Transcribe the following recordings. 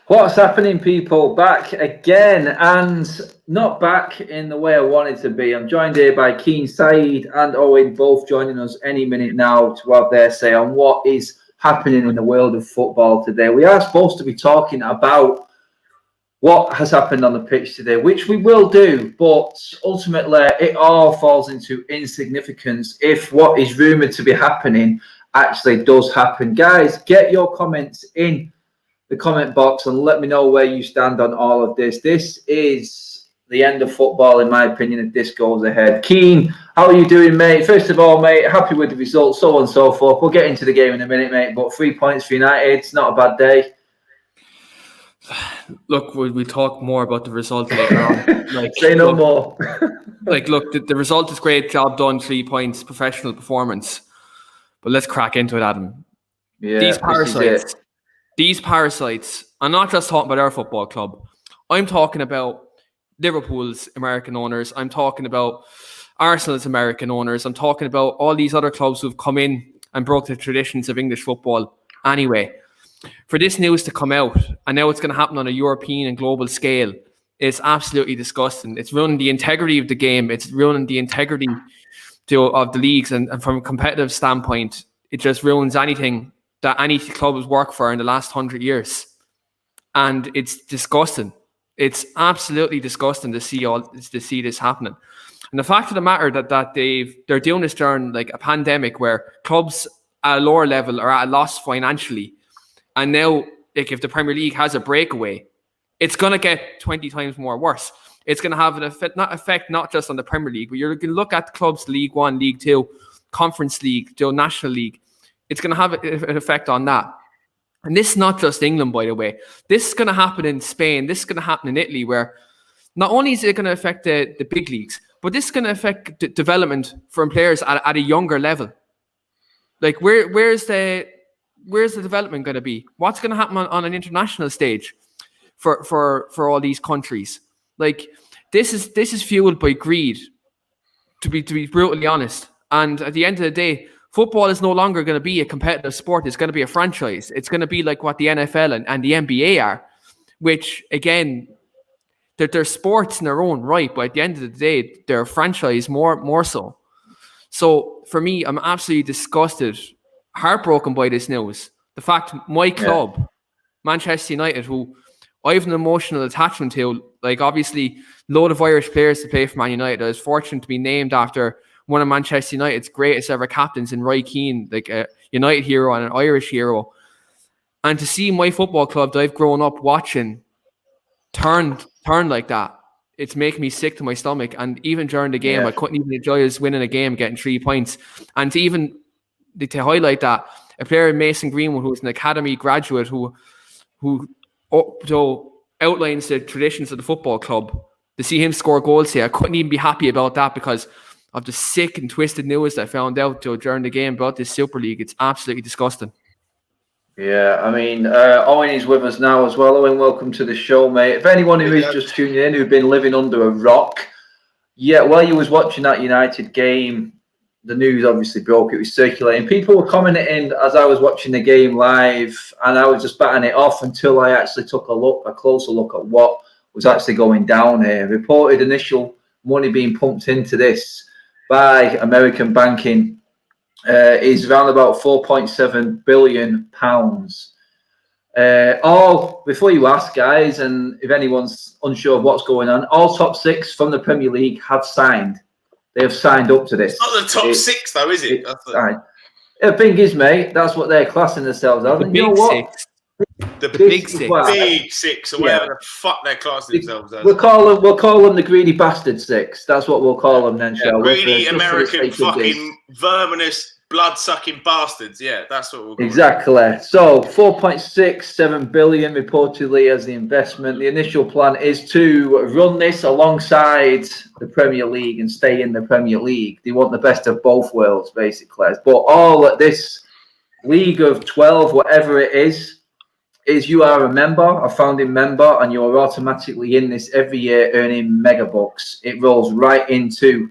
What's happening, people? Back again, and not back in the way I wanted to be. I'm joined here by Keen, Saeed and Owen, both joining us any minute now to have their say on what is happening in the world of football today. We are supposed to be talking about what has happened on the pitch today, which we will do, but ultimately it all falls into insignificance if what is rumoured to be happening actually does happen. Guys, get your comments in the comment box and let me know where you stand on all of this. This is the end of football, in my opinion, if this goes ahead. Keen, how are you doing, mate? First of all, mate, happy with the results, so on and so forth. We'll get into the game in a minute, mate, but 3 points for United, it's not a bad day. Look, we'll talk more about the result later on. Say no more. Look, the result is great, job done, 3 points, professional performance. But let's crack into it, Adam. Yeah, These parasites, I'm not just talking about our football club. I'm talking about Liverpool's American owners. I'm talking about Arsenal's American owners. I'm talking about all these other clubs who've come in and broke the traditions of English football. Anyway, for this news to come out, and now it's going to happen on a European and global scale, it's absolutely disgusting. It's ruining the integrity of the game. It's ruining the integrity of the leagues. And from a competitive standpoint, it just ruins anything that any club has worked for in the last 100 years. And it's disgusting. It's absolutely disgusting to see this happening. And the fact of the matter that they're doing this during like a pandemic where clubs at a lower level are at a loss financially. And now, like, if the Premier League has a breakaway, it's going to get 20 times more worse. It's going to have an effect not just on the Premier League, but you're going to look at clubs, League One, League Two, Conference League, National League. It's going to have an effect on that. And this is not just England, by the way. This is going to happen in Spain. This is going to happen in Italy, where not only is it going to affect the big leagues, but this is going to affect the development from players at a younger level. Like, where's the development going to be? What's going to happen on an international stage for all these countries? Like, this is fueled by greed, to be brutally honest. And at the end of the day, football is no longer going to be a competitive sport. It's going to be a franchise. It's going to be like what the NFL and the NBA are, which, again, they're sports in their own right, but at the end of the day, they're a franchise more so. So for me, I'm absolutely disgusted, heartbroken by this news. The fact my club, Manchester United, who I have an emotional attachment to, like, obviously, load of Irish players to play for Man United. I was fortunate to be named after one of Manchester United's greatest ever captains in Roy Keane, like a United hero and an Irish hero. And to see my football club that I've grown up watching turn like that, it's making me sick to my stomach. And even during the game, I couldn't even enjoy us winning a game, getting 3 points. And to highlight that, a player, Mason Greenwood, who's an academy graduate who outlines the traditions of the football club, to see him score goals here, I couldn't even be happy about that because of the sick and twisted news that I found out during the game about this Super League. It's absolutely disgusting. Yeah, I mean, Owen is with us now as well. Owen, welcome to the show, mate. If anyone who is just tuning in, who've been living under a rock, while you was watching that United game, the news obviously broke. It was circulating. People were commenting as I was watching the game live, and I was just batting it off until I actually took a closer look at what was actually going down here. Reported initial money being pumped into this by American banking is around about £4.7 billion. Before you ask, guys, and if anyone's unsure of what's going on, all top six from the Premier League have signed. They have signed up to this. It's not the top six, though, is it? The thing is, mate, that's what they're classing themselves as. The big six. The big six. Big six, or whatever the fuck they're classing themselves as. We'll call them the greedy bastard six. That's what we'll call them then, shall we? Greedy American fucking verminous blood-sucking bastards. Yeah, that's what we'll call exactly. So 4.67 billion reportedly as the investment. The initial plan is to run this alongside the Premier League and stay in the Premier League. They want the best of both worlds, basically. But all at this league of 12, whatever it is you are a member, a founding member, and you're automatically in this every year earning mega bucks. It rolls right into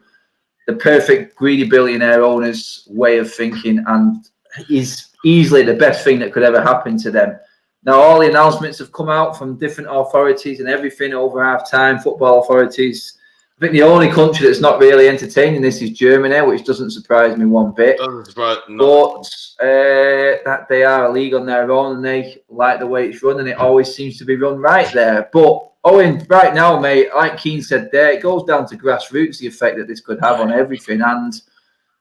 the perfect greedy billionaire owner's way of thinking, and is easily the best thing that could ever happen to them. Now, all the announcements have come out from different authorities and everything over half-time, football authorities. I think the only country that's not really entertaining this is Germany, which doesn't surprise me one bit. Doesn't surprise, but that they are a league on their own and they like the way it's run, and it always seems to be run right there. But Owen, right now, mate, like Keane said there, it goes down to grassroots, the effect that this could have on everything. And at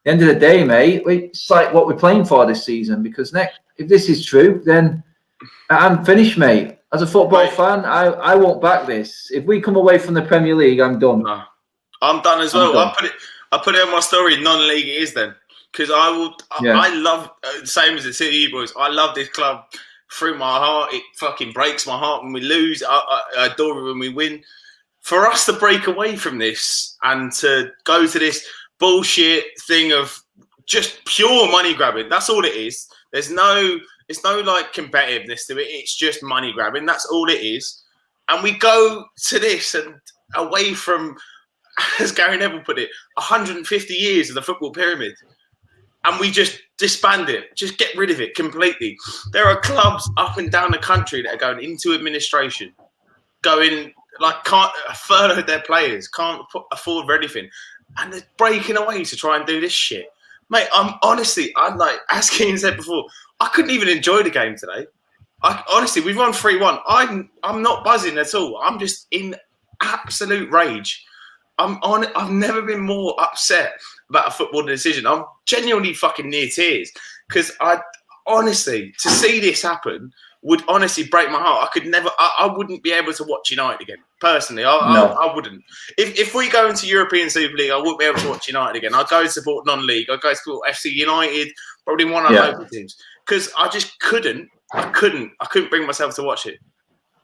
the end of the day, mate, it's like what we're playing for this season. Because if this is true, then I'm finished, mate. As a football fan, I won't back this. If we come away from the Premier League, I'm done. No. I'm done as well. I put it on my story. Non-league it is then, because I love same as the City boys. I love this club through my heart. It fucking breaks my heart when we lose. I adore it when we win. For us to break away from this and to go to this bullshit thing of just pure money grabbing. That's all it is. It's no like competitiveness to it. It's just money grabbing. That's all it is. And we go to this and away from, as Gary Neville put it, 150 years of the football pyramid. And we just disband it. Just get rid of it completely. There are clubs up and down the country that are going into administration, can't furlough their players, can't afford for anything. And they're breaking away to try and do this shit. Mate, I'm like, as Keane said before, I couldn't even enjoy the game today. Honestly, we've won 3-1. I'm not buzzing at all. I'm just in absolute rage. I've never been more upset about a football decision. I'm genuinely fucking near tears because to see this happen would honestly break my heart. I wouldn't be able to watch United again. Personally, I wouldn't. If we go into European Super League, I wouldn't be able to watch United again. I'd go and support non-league. I'd go support FC United, probably one of our local teams. Because I just couldn't bring myself to watch it.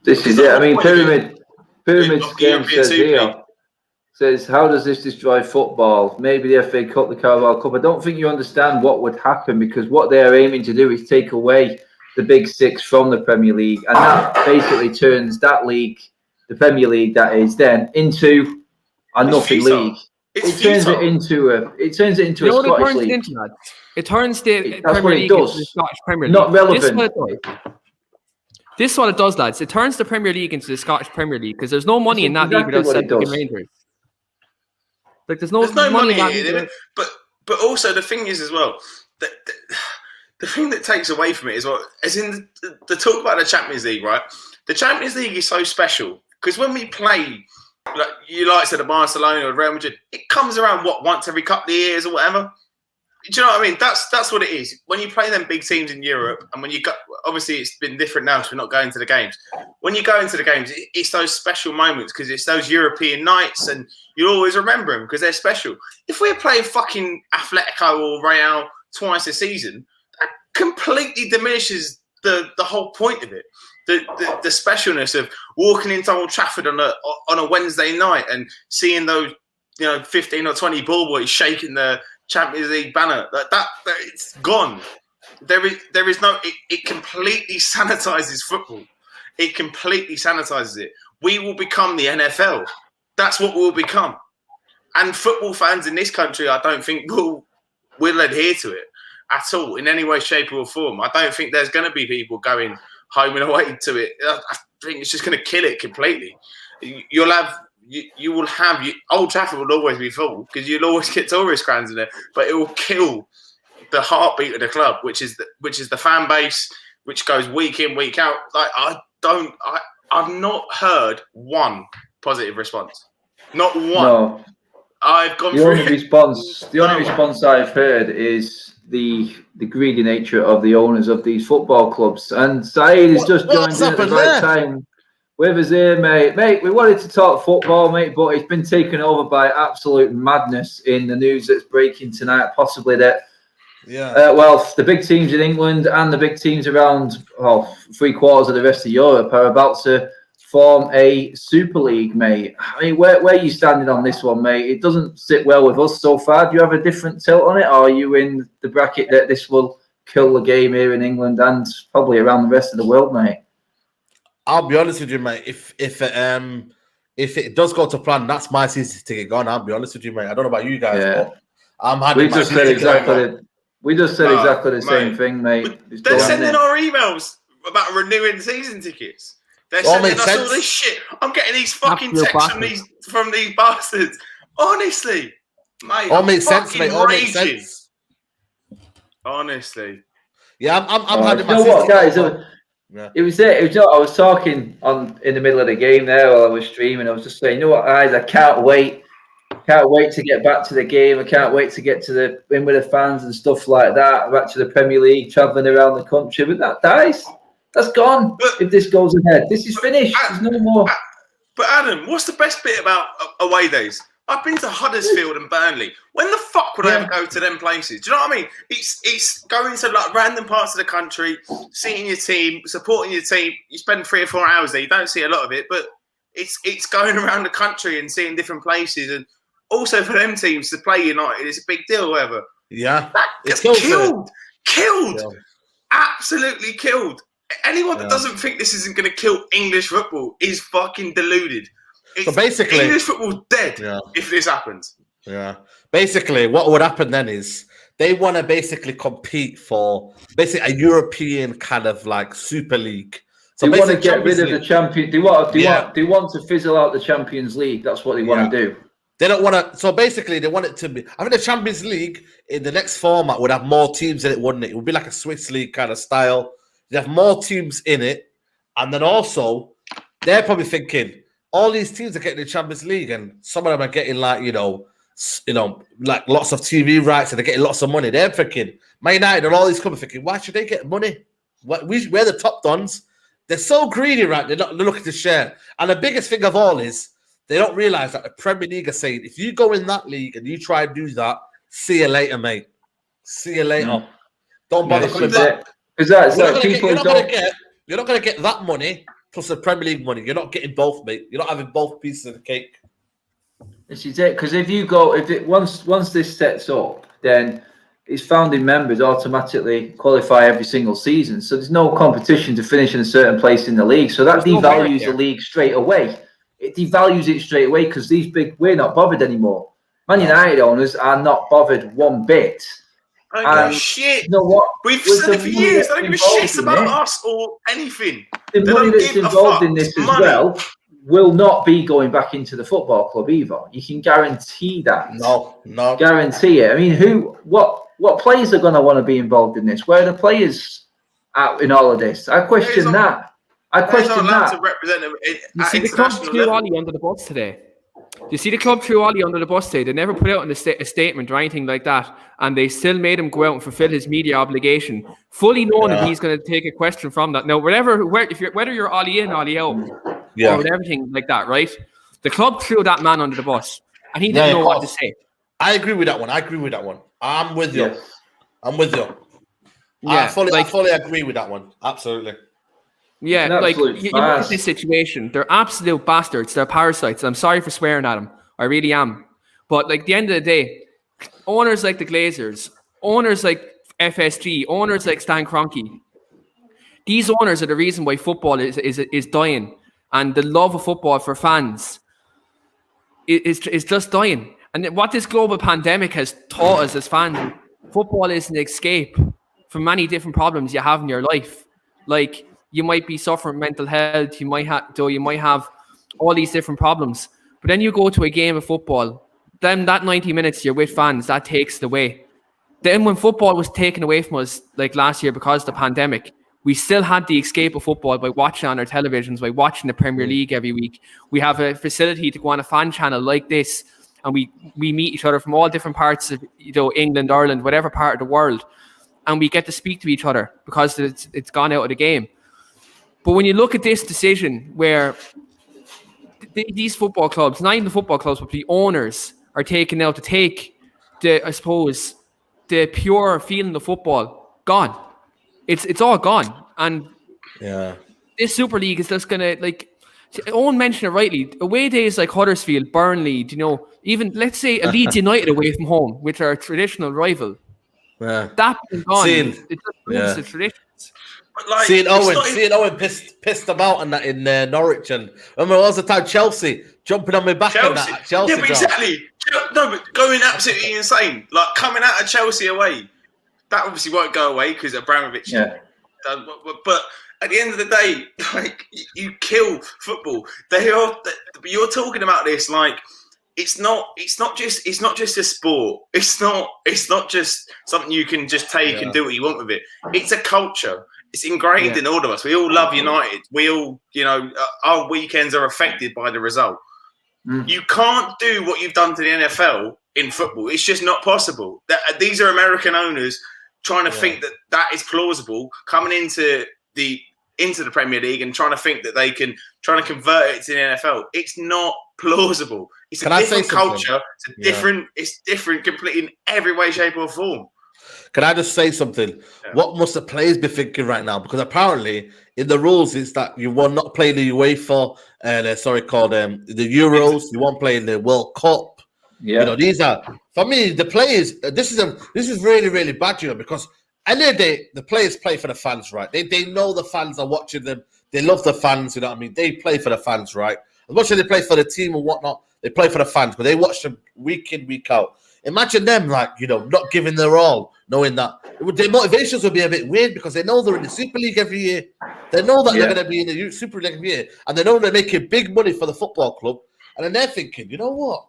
This is it. I mean, Pyramid game says, how does this destroy football? Maybe the FA Cup, the Carabao Cup. I don't think you understand what would happen, because what they're aiming to do is take away the big six from the Premier League, and that basically turns that league, the Premier League that is, then into a nothing league. It turns it into a Scottish league. It turns the Premier League into the Scottish Premier League. Not relevant. This is what it does, lads. It turns the Premier League into the Scottish Premier League, because there's no money in that league without Celtic and Rangers. Like there's no money in it. But also the thing is as well, the thing that takes away from it is what, as in the talk about the Champions League, right? The Champions League is so special because when we play, like said, at Barcelona or Real Madrid, it comes around once every couple of years or whatever. Do you know what I mean? That's what it is. When you play them big teams in Europe, and when you go, obviously it's been different now because we're not going to the games. When you go into the games, it's those special moments because it's those European nights, and you'll always remember them because they're special. If we're playing fucking Atletico or Real twice a season, that completely diminishes the whole point of it. The specialness of walking into Old Trafford on a Wednesday night and seeing those 15 or 20 ball boys shaking the Champions League banner, that it's gone. There is no. It completely sanitizes football. It completely sanitizes it. We will become the NFL. That's what we'll become. And football fans in this country, I don't think will adhere to it at all in any way, shape, or form. I don't think there's going to be people going home and away to it. I think it's just going to kill it completely. You will have Old Trafford will always be full because you'll always get tourist crowds in there, but it will kill the heartbeat of the club, which is the fan base, which goes week in, week out. Like I've not heard one positive response, not one. No. I've gone through the only response I've heard is the greedy nature of the owners of these football clubs, and Saeed has just joined in at the right time. With us here, mate. Mate, we wanted to talk football, mate, but it's been taken over by absolute madness in the news that's breaking tonight. Possibly that, the big teams in England and the big teams around 3/4 of the rest of Europe are about to form a Super League, mate. I mean, where are you standing on this one, mate? It doesn't sit well with us so far. Do you have a different tilt on it, or are you in the bracket that this will kill the game here in England and probably around the rest of the world, mate? I'll be honest with you, mate. If it does go to plan, that's my season to get gone. I'll be honest with you, mate. I don't know about you guys, but I'm happy. We just said exactly the same thing, mate. They're sending our emails about renewing season tickets. They're sending us all this shit. I'm getting these fucking texts from these bastards. Honestly, mate. All makes sense, mate. All makes sense. Honestly. Yeah, I'm you know what, guys? It was it. It was. I was talking in the middle of the game there while I was streaming. I was just saying, you know what, guys? I can't wait. Can't wait to get back to the game. I can't wait to get to in with the fans and stuff like that. Back to the Premier League, travelling around the country. But that dies. That's gone. If this goes ahead, this is finished. There's no more. But Adam, what's the best bit about away days? I've been to Huddersfield and Burnley. When the fuck would I ever go to them places? Do you know what I mean? It's going to like random parts of the country, seeing your team, supporting your team. You spend 3 or 4 hours there. You don't see a lot of it, but it's going around the country and seeing different places. And also for them teams to play United, it's a big deal. Or whatever. Yeah, it's killed. Yeah. Absolutely killed. Anyone that doesn't think this isn't going to kill English football is fucking deluded. So basically, English football's dead if this happens. Yeah. Basically, what would happen then is they want to basically compete for basically a European kind of like Super League. So they want to get rid of the champion. They want to fizzle out the Champions League. That's what they want to do. They don't want to. So basically, they want it to be. I think the Champions League in the next format would have more teams in it, wouldn't it? It would be like a Swiss League kind of style. They have more teams in it, and then also they're probably thinking all these teams are getting the Champions League, and some of them are getting like like lots of TV rights, and they're getting lots of money. They're thinking Man United and all these clubs thinking, why should they get money? We're the top dons. They're so greedy, right? They're looking to share. And the biggest thing of all is they don't realize that the Premier League are saying, if you go in that league and you try and do that, see you later, mate. See you later. Don't bother coming back. Because you're not going to get that money plus the Premier League money. You're not getting both, mate. You're not having both pieces of the cake. This is it. Because once this sets up, then its founding members automatically qualify every single season. So there's no competition to finish in a certain place in the league. So that devalues the league straight away. It devalues it straight away because we're not bothered anymore. Man United owners are not bothered one bit. I don't give a shit. You know what? We've said it for years. I don't give a shit about us or anything. The money that's involved in this as well will not be going back into the football club either. You can guarantee that. No. Guarantee it. I mean, what players are going to want to be involved in this? Where are the players out in all of this? I question that. I question that. To represent them you see the club threw Ollie under the bus today. You see the club threw Ollie under the bus today. They never put out a statement or anything like that, and they still made him go out and fulfill his media obligation, fully knowing that he's going to take a question from that. Now, whether you're Ollie in, Ollie out, or everything like that, right? The club threw that man under the bus, and he didn't know what to say. I agree with that one. I'm with you. Yeah, I fully agree with that one. Absolutely. Yeah, like you look at this situation, they're absolute bastards. They're parasites. I'm sorry for swearing at them. I really am. But like at the end of the day, owners like the Glazers, owners like FSG, owners like Stan Kroenke, these owners are the reason why football is dying, and the love of football for fans is just dying. And what this global pandemic has taught us as fans, football is an escape from many different problems you have in your life. Like, you might be suffering mental health. You might have all these different problems. But then you go to a game of football. Then that 90 minutes you're with fans, that takes it away. Then when football was taken away from us, like last year because of the pandemic, we still had the escape of football by watching on our televisions, by watching the Premier League every week. We have a facility to go on a fan channel like this, and we meet each other from all different parts of England, Ireland, whatever part of the world, and we get to speak to each other because it's gone out of the game. But when you look at this decision where these football clubs, not even the football clubs, but the owners are taken out to take the pure feeling of football gone. It's all gone. And this Super League is just going to, like, Owen mentioned it rightly, away days like Huddersfield, Burnley, even, let's say, a Leeds United away from home, which are a traditional rival. Yeah. That being gone, it just proves the traditions. Like, seeing Owen pissed about on that in Norwich, and remember all the time Chelsea jumping on my back and that Chelsea. Yeah, but exactly. No, but going absolutely insane, like coming out of Chelsea away. That obviously won't go away because Abramovich. Yeah. But at the end of the day, like you kill football. You're talking about this like it's not just a sport. It's not just something you can just take and do what you want with it. It's a culture. It's ingrained in all of us. We all love United. We all, our weekends are affected by the result. You can't do what you've done to the NFL in football. It's just not possible. These are American owners trying to think that is plausible, coming into the Premier League and trying to think that they can trying to convert it to the NFL. It's not plausible. It's a different culture. It's different completely in every way, shape, or form. Can I just say something? Yeah. What must the players be thinking right now? Because apparently in the rules is that you will not play the UEFA the Euros. You won't play in the World Cup. Yeah, these are for me the players. This is really, really bad, because any day the players play for the fans, right? They know the fans are watching them. They love the fans. You know what I mean? They play for the fans, right? As much as they play for the team and whatnot, they play for the fans, but they watch them week in, week out. Imagine them, not giving their all, knowing that their motivations will be a bit weird because they know they're in the Super League every year. They know that they're going to be in the Super League every year, and they know they're making big money for the football club. And then they're thinking, you know what?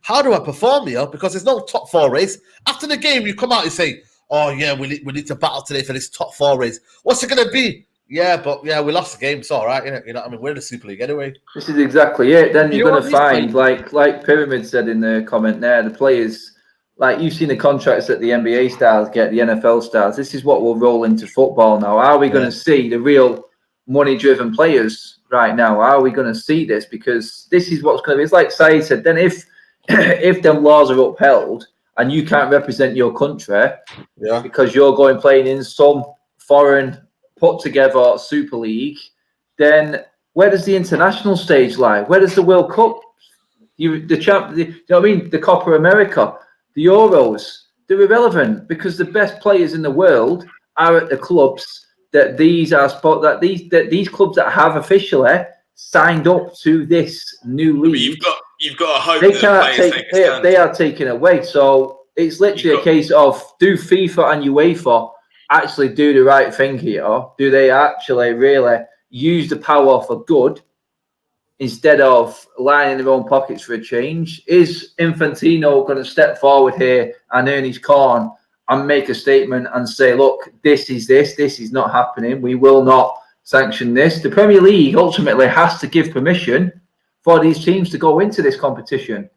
How do I perform here? Because there's no top 4 race. After the game, you come out and say, "Oh yeah, we need to battle today for this top 4 race." What's it going to be? Yeah, but we lost the game. It's all right, you know what I mean? We're in the Super League anyway. This is exactly it. Then you're going to find, like Pyramid said in the comment there, the players, like you've seen the contracts that the NBA stars get, the NFL stars. This is what will roll into football now. Are we going to see the real money-driven players right now? Are we going to see this? Because this is what's going to be. It's like Saeed said. Then if them laws are upheld and you can't represent your country because you're going playing in some foreign put together Super League, then where does the international stage lie? Where does the World Cup, the Copa America, the Euros, they're irrelevant because the best players in the world are at the clubs that these clubs that have officially signed up to this new league. You've got to hope they are taken away. So it's literally a case of do FIFA and UEFA actually do the right thing here? Do they actually really use the power for good instead of lining their own pockets for a change? Is Infantino going to step forward here and earn his corn and make a statement and say, look, this is not happening. We will not sanction this. The Premier League ultimately has to give permission for these teams to go into this competition.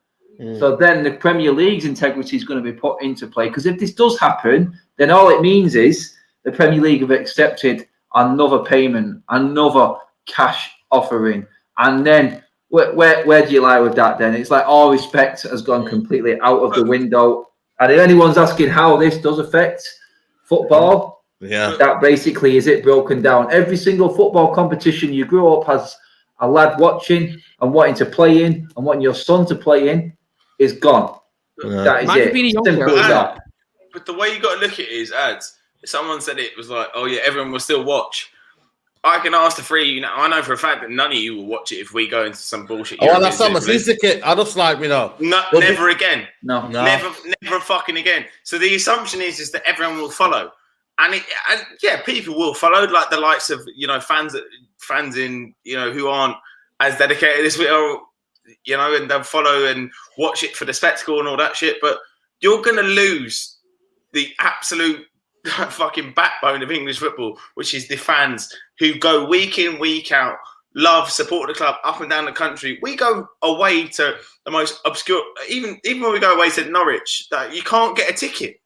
So then the Premier League's integrity is going to be put into play. Because if this does happen, then all it means is the Premier League have accepted another payment, another cash offering. And then where do you lie with that then? It's like all respect has gone completely out of the window. And if anyone's asking how this does affect football, that basically is it broken down. Every single football competition you grew up as a lad watching and wanting to play in and wanting your son to play in is gone. That is it. Simple as that. But the way you got to look at it is, ads. Someone said it was like, oh yeah, everyone will still watch. I can ask the three. I know for a fact that none of you will watch it if we go into some bullshit. Oh, that's not my ticket. I just like never again. No, never fucking again. So the assumption is that everyone will follow, and people will follow, like the likes of fans in who aren't as dedicated as we are, and they'll follow and watch it for the spectacle and all that shit. But you're gonna lose the absolute fucking backbone of English football, which is the fans who go week in, week out, love, support the club up and down the country. We go away to the most obscure, even when we go away to Norwich, that you can't get a ticket.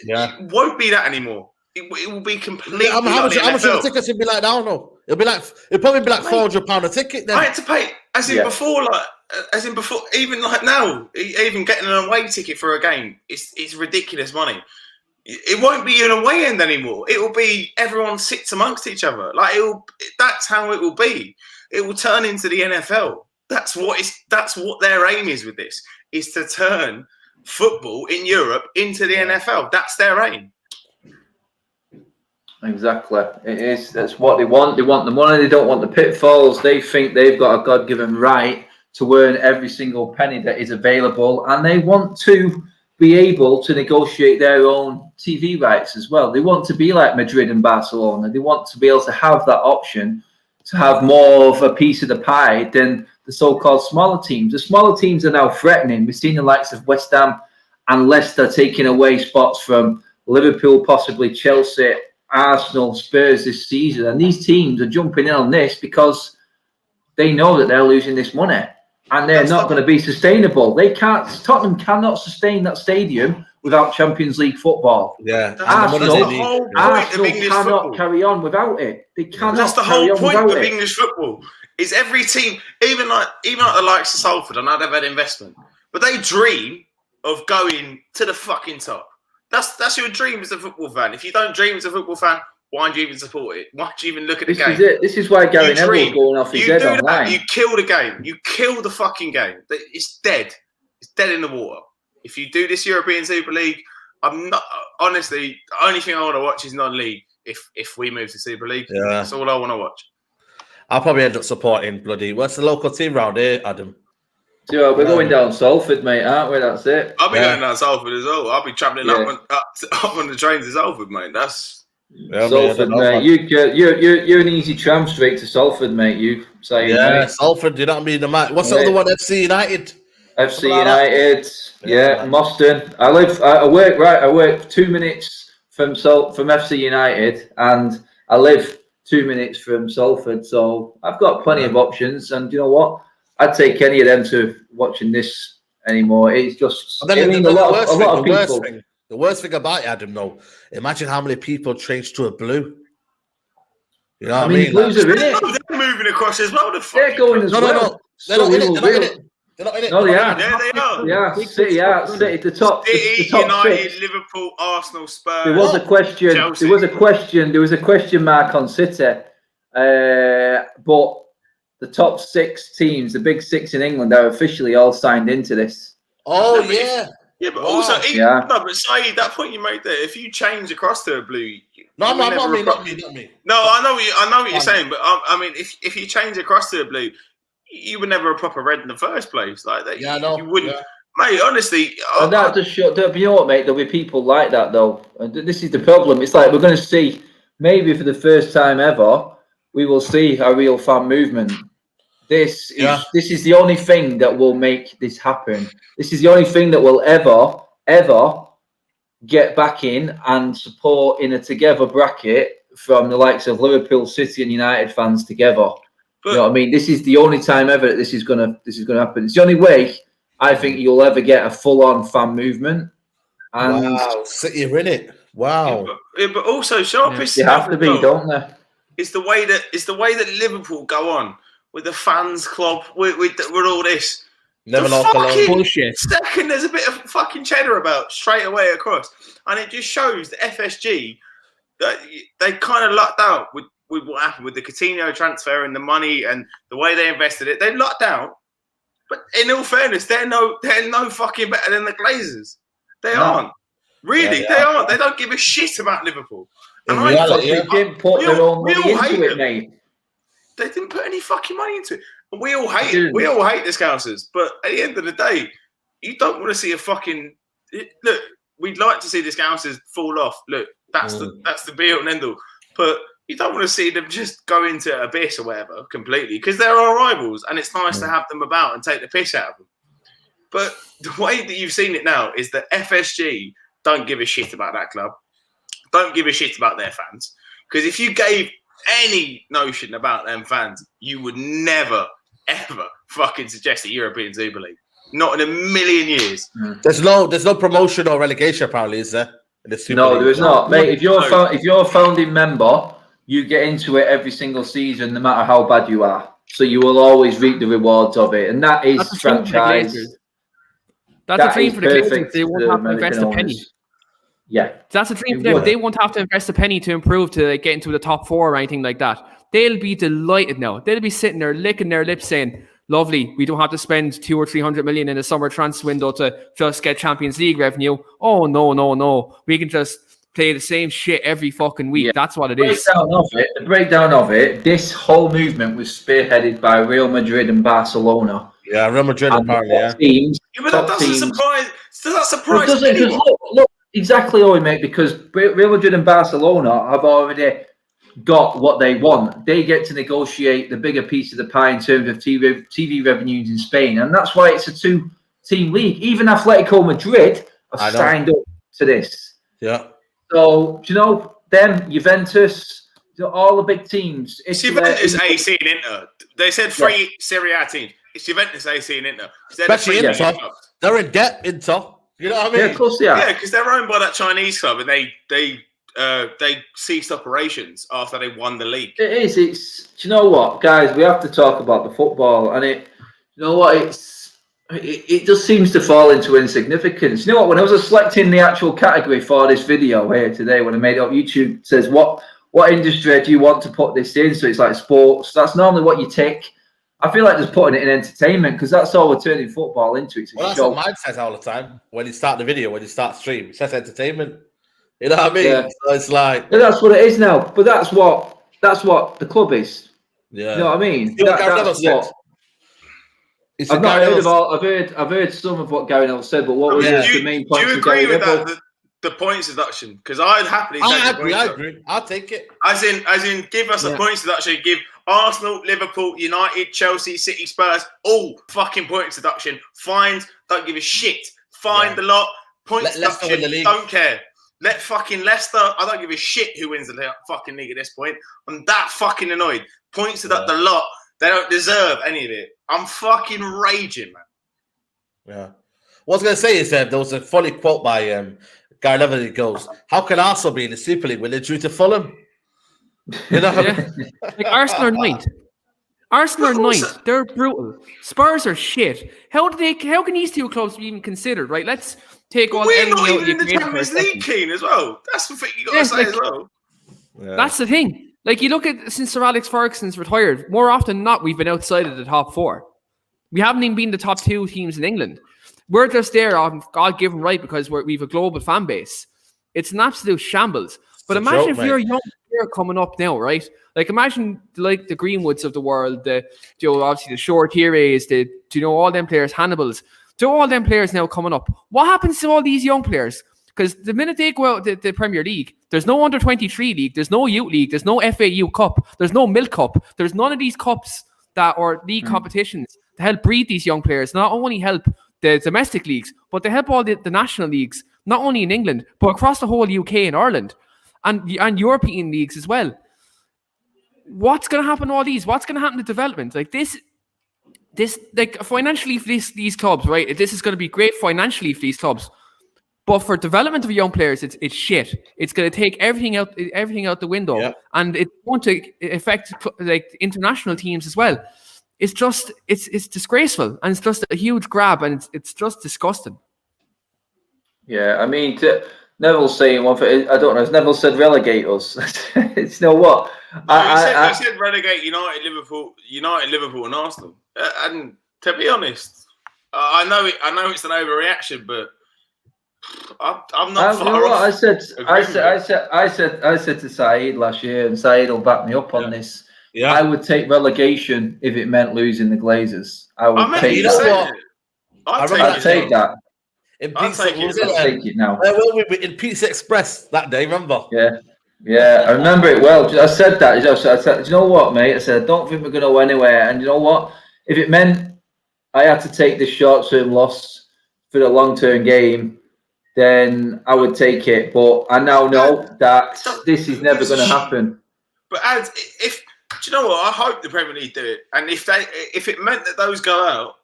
Yeah, it won't be that anymore. It will be completely. How much of the tickets would be like? I don't know. It'll probably be like £400 a ticket. Then I had to pay before, even like now, even getting an away ticket for a game, it's ridiculous money. It won't be an away end anymore. It will be everyone sits amongst each other. That's how it will be. It will turn into the NFL. That's what their aim is with this, is to turn football in Europe into the NFL. That's their aim. Exactly. It is. That's what they want. They want the money. They don't want the pitfalls. They think they've got a God-given right to earn every single penny that is available, and they want to be able to negotiate their own TV rights as well. They want to be like Madrid and Barcelona. They want to be able to have that option to have more of a piece of the pie than the so-called smaller teams. The smaller teams are now threatening. We've seen the likes of West Ham and Leicester taking away spots from Liverpool, possibly Chelsea, Arsenal, Spurs this season. And these teams are jumping in on this because they know that they're losing this money. And they're not going to be sustainable. They can't. Tottenham cannot sustain that stadium without Champions League football. Yeah, Arsenal cannot football. Carry on without it. They cannot. That's the whole point of English football. Is every team, even like the likes of Salford, I know they've had investment, but they dream of going to the fucking top. That's your dream as a football fan. If you don't dream as a football fan, why do you even support it? Why do you even look at the game? This is why Gary Neville's going off his head online. You kill the game. You kill the fucking game. It's dead. It's dead in the water. If you do this European Super League, I'm not honestly. The only thing I want to watch is non-league. If we move to Super League, that's all I want to watch. I'll probably end up supporting bloody. What's the local team round here, Adam? So we're going down Salford, mate, aren't we? That's it. I'll be going down Salford as well. I'll be travelling up on the trains to Salford, mate. That's. Yeah, Salford, mate. You're an easy tram straight to Salford, mate. You say, mate. Salford. You know what I mean? What's the other one? FC United. FC United. Yeah, Moston. I work 2 minutes from FC United, and I live 2 minutes from Salford. So I've got plenty of options, and you know what? I'd take any of them to watching this anymore. It's just a lot of people. The worst thing about it, Adam, though, imagine how many people changed to a blue. You know what I mean? Blues are in it. They're moving across as well. They're going as well. No. They're not in it. They're not in it. No, they are. Yeah, they are. Yeah, City, the top. City, the top United, six. Liverpool, Arsenal, Spurs. There was a question. Chelsea. There was a question mark on City, but the top 6 teams, the big 6 in England, are officially all signed into this. Oh yeah. Yeah, but also, but Saeed, that point you made there, if you change across to a blue, not me. No, I know what you're saying, but I mean, if you change across to a blue, you were never a proper red in the first place, like that. Yeah, no, you wouldn't, mate. Honestly, and that just show. You know what, mate? There'll be people like that, though, and this is the problem. It's like we're going to see, maybe for the first time ever, we will see a real fan movement. This is the only thing that will make this happen. This is the only thing that will ever get back in and support in a together bracket from the likes of Liverpool, City, and United fans together. But, you know what I mean? This is the only time ever that this is gonna happen. It's the only way I think you'll ever get a full-on fan movement. And wow, City are in it. Wow. But also sharpest. They have to be, don't they? It's the way that Liverpool go on. With the fans club, with all this. Never lost alone. Bullshit. Second, there's a bit of fucking cheddar about straight away across. And it just shows the FSG that they kind of lucked out with what happened with the Coutinho transfer and the money and the way they invested it. They lucked out. But in all fairness, they're no fucking better than the Glazers. They aren't. Really, they aren't. They don't give a shit about Liverpool. And they didn't put their own money into it, mate. They didn't put any fucking money into it. And we all hate it. We all hate the Scousers. But at the end of the day, you don't want to see a fucking... Look, we'd like to see the Scousers fall off. Look, that's the be-all and end-all. But you don't want to see them just go into abyss or whatever completely because they're our rivals and it's nice to have them about and take the piss out of them. But the way that you've seen it now is that FSG don't give a shit about that club. Don't give a shit about their fans. Because if you gave any notion about them fans, you would never, ever fucking suggest a European Super League. Not in a million years. There's no promotion or relegation, apparently, is there? No, there is not, mate. If you're a founding member, you get into it every single season, no matter how bad you are. So you will always reap the rewards of it, and that's franchise. That's a dream for the Glazers. They won't have to invest a penny. Yeah, that's a dream for them. They won't have to invest a penny to improve to get into the top 4 or anything like that. They'll be delighted now. They'll be sitting there licking their lips saying, lovely, we don't have to spend 200 or 300 million in the summer transfer window to just get Champions League revenue. Oh, no. We can just play the same shit every fucking week. Yeah. That's what it is. The breakdown of it, this whole movement was spearheaded by Real Madrid and Barcelona. Yeah, Real Madrid apparently, but that doesn't surprise. Does that surprise Because anyone? look, exactly, Owen, mate, because Real Madrid and Barcelona have already got what they want. They get to negotiate the bigger piece of the pie in terms of TV revenues in Spain, and that's why it's a two-team league. Even Atletico Madrid have signed up to this. Yeah. So, do you know, them, Juventus, all the big teams. It's Juventus, AC, and Inter. They said three Serie A teams. It's Juventus, AC, and Inter. Especially Inter. They're in debt, Inter. You know what I mean? Yeah, of course they are. Yeah, because they're owned by that Chinese club, and they ceased operations after they won the league. It is. It's. Do you know what, guys? We have to talk about the football, and it. You know what? It just seems to fall into insignificance. You know what? When I was selecting the actual category for this video here today, when I made it up, YouTube says what industry do you want to put this in? So it's like sports. That's normally what you take. I feel like just putting it in entertainment because that's all we're turning football into. It's that's what mine says all the time when you start the video, when you start stream. It says entertainment. You know what I mean? Yeah. So it's like that's what it is now. But that's what the club is. Yeah. You know what I mean? That's what. I've not heard of all. I've heard some of what Gary Neville said, but what was the main point? Do you agree with that? The points deduction? Because I'd happily. I agree. I'll take it. As in, give us a points deduction. Give Arsenal, Liverpool, United, Chelsea, City, Spurs all fucking points deduction. Fines. Don't give a shit. Fine the lot. Points deduction. Don't care. Let fucking Leicester. I don't give a shit who wins the fucking league at this point. I'm that fucking annoyed. Points deduct the lot. They don't deserve any of it. I'm fucking raging, man. Yeah. What I was going to say is there was a funny quote by Gary Neville. He goes, "How can Arsenal be in the Super League when they drew to Fulham?" You know, like Arsenal are ninth. Arsenal are ninth. They're brutal. Spurs are shit. How can these two clubs be even considered? Right? Let's take on. We're not even in the Champions League, Keen, as well. That's the thing you got to say as well. Yeah. That's the thing. Like, you look at since Sir Alex Ferguson's retired, more often than not, we've been outside of the top four. We haven't even been the top two teams in England. We're just there on God-given right because we've a global fan base. It's an absolute shambles. But imagine if you're a young player coming up now, right? Like, imagine like the Greenwoods of the world, obviously the Short Heroes, all them players, Hannibals, all them players now coming up. What happens to all these young players? Because the minute they go out the Premier League, there's no under-23 league, there's no youth league, there's no FAU Cup, there's no Milk Cup, there's none of these cups that are league competitions to help breed these young players. Not only help the domestic leagues, but they help all the national leagues, not only in England, but across the whole UK and Ireland, and European leagues as well. What's going to happen to all these? What's going to happen to development? Like this, like financially for these clubs, right? This is going to be great financially for these clubs. But for development of young players, it's shit. It's going to take everything out the window, and it's going to affect like international teams as well. It's just it's disgraceful, and it's just a huge grab, and it's just disgusting. Yeah, I mean, Neville saying one thing. I don't know. Has Neville said relegate us? It's what? No, he said relegate United, Liverpool, and Arsenal. And to be honest, I know it's an overreaction, but. I'm not far off. I said to Saeed last year, and Saeed will back me up on this. Yeah. I would take relegation if it meant losing the Glazers. I'd take that. I'll take it now. Where were we in Pizza Express that day? Remember? Yeah, I remember it well. I said that. I said, you know what, mate? I said, I don't think we're going to go anywhere. And you know what? If it meant I had to take this short-term loss for the long-term game, then I would take it. But I now know that this is never going to happen. But do you know what? I hope the Premier League do it. And if it meant that those go out,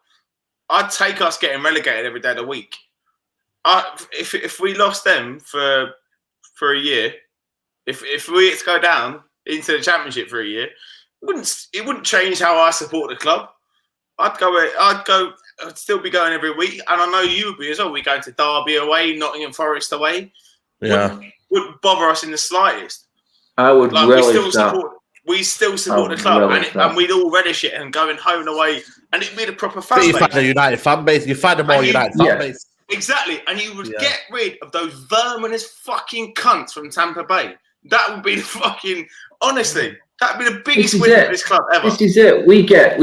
I'd take us getting relegated every day of the week. If we lost them for a year, if we had to go down into the Championship for a year, it wouldn't change how I support the club. I'd still be going every week, and I know you would be as well. We're going to Derby away, Nottingham Forest away. Wouldn't bother us in the slightest. I would relish that. We still support the club, and we'd all relish it and going home and away, and it'd be the proper fan base. You find a United fan base. You find a more United fan base. Exactly, and you would get rid of those verminous fucking cunts from Tampa Bay. That would be the fucking honestly. That'd be the biggest win for this club ever. This is it. We get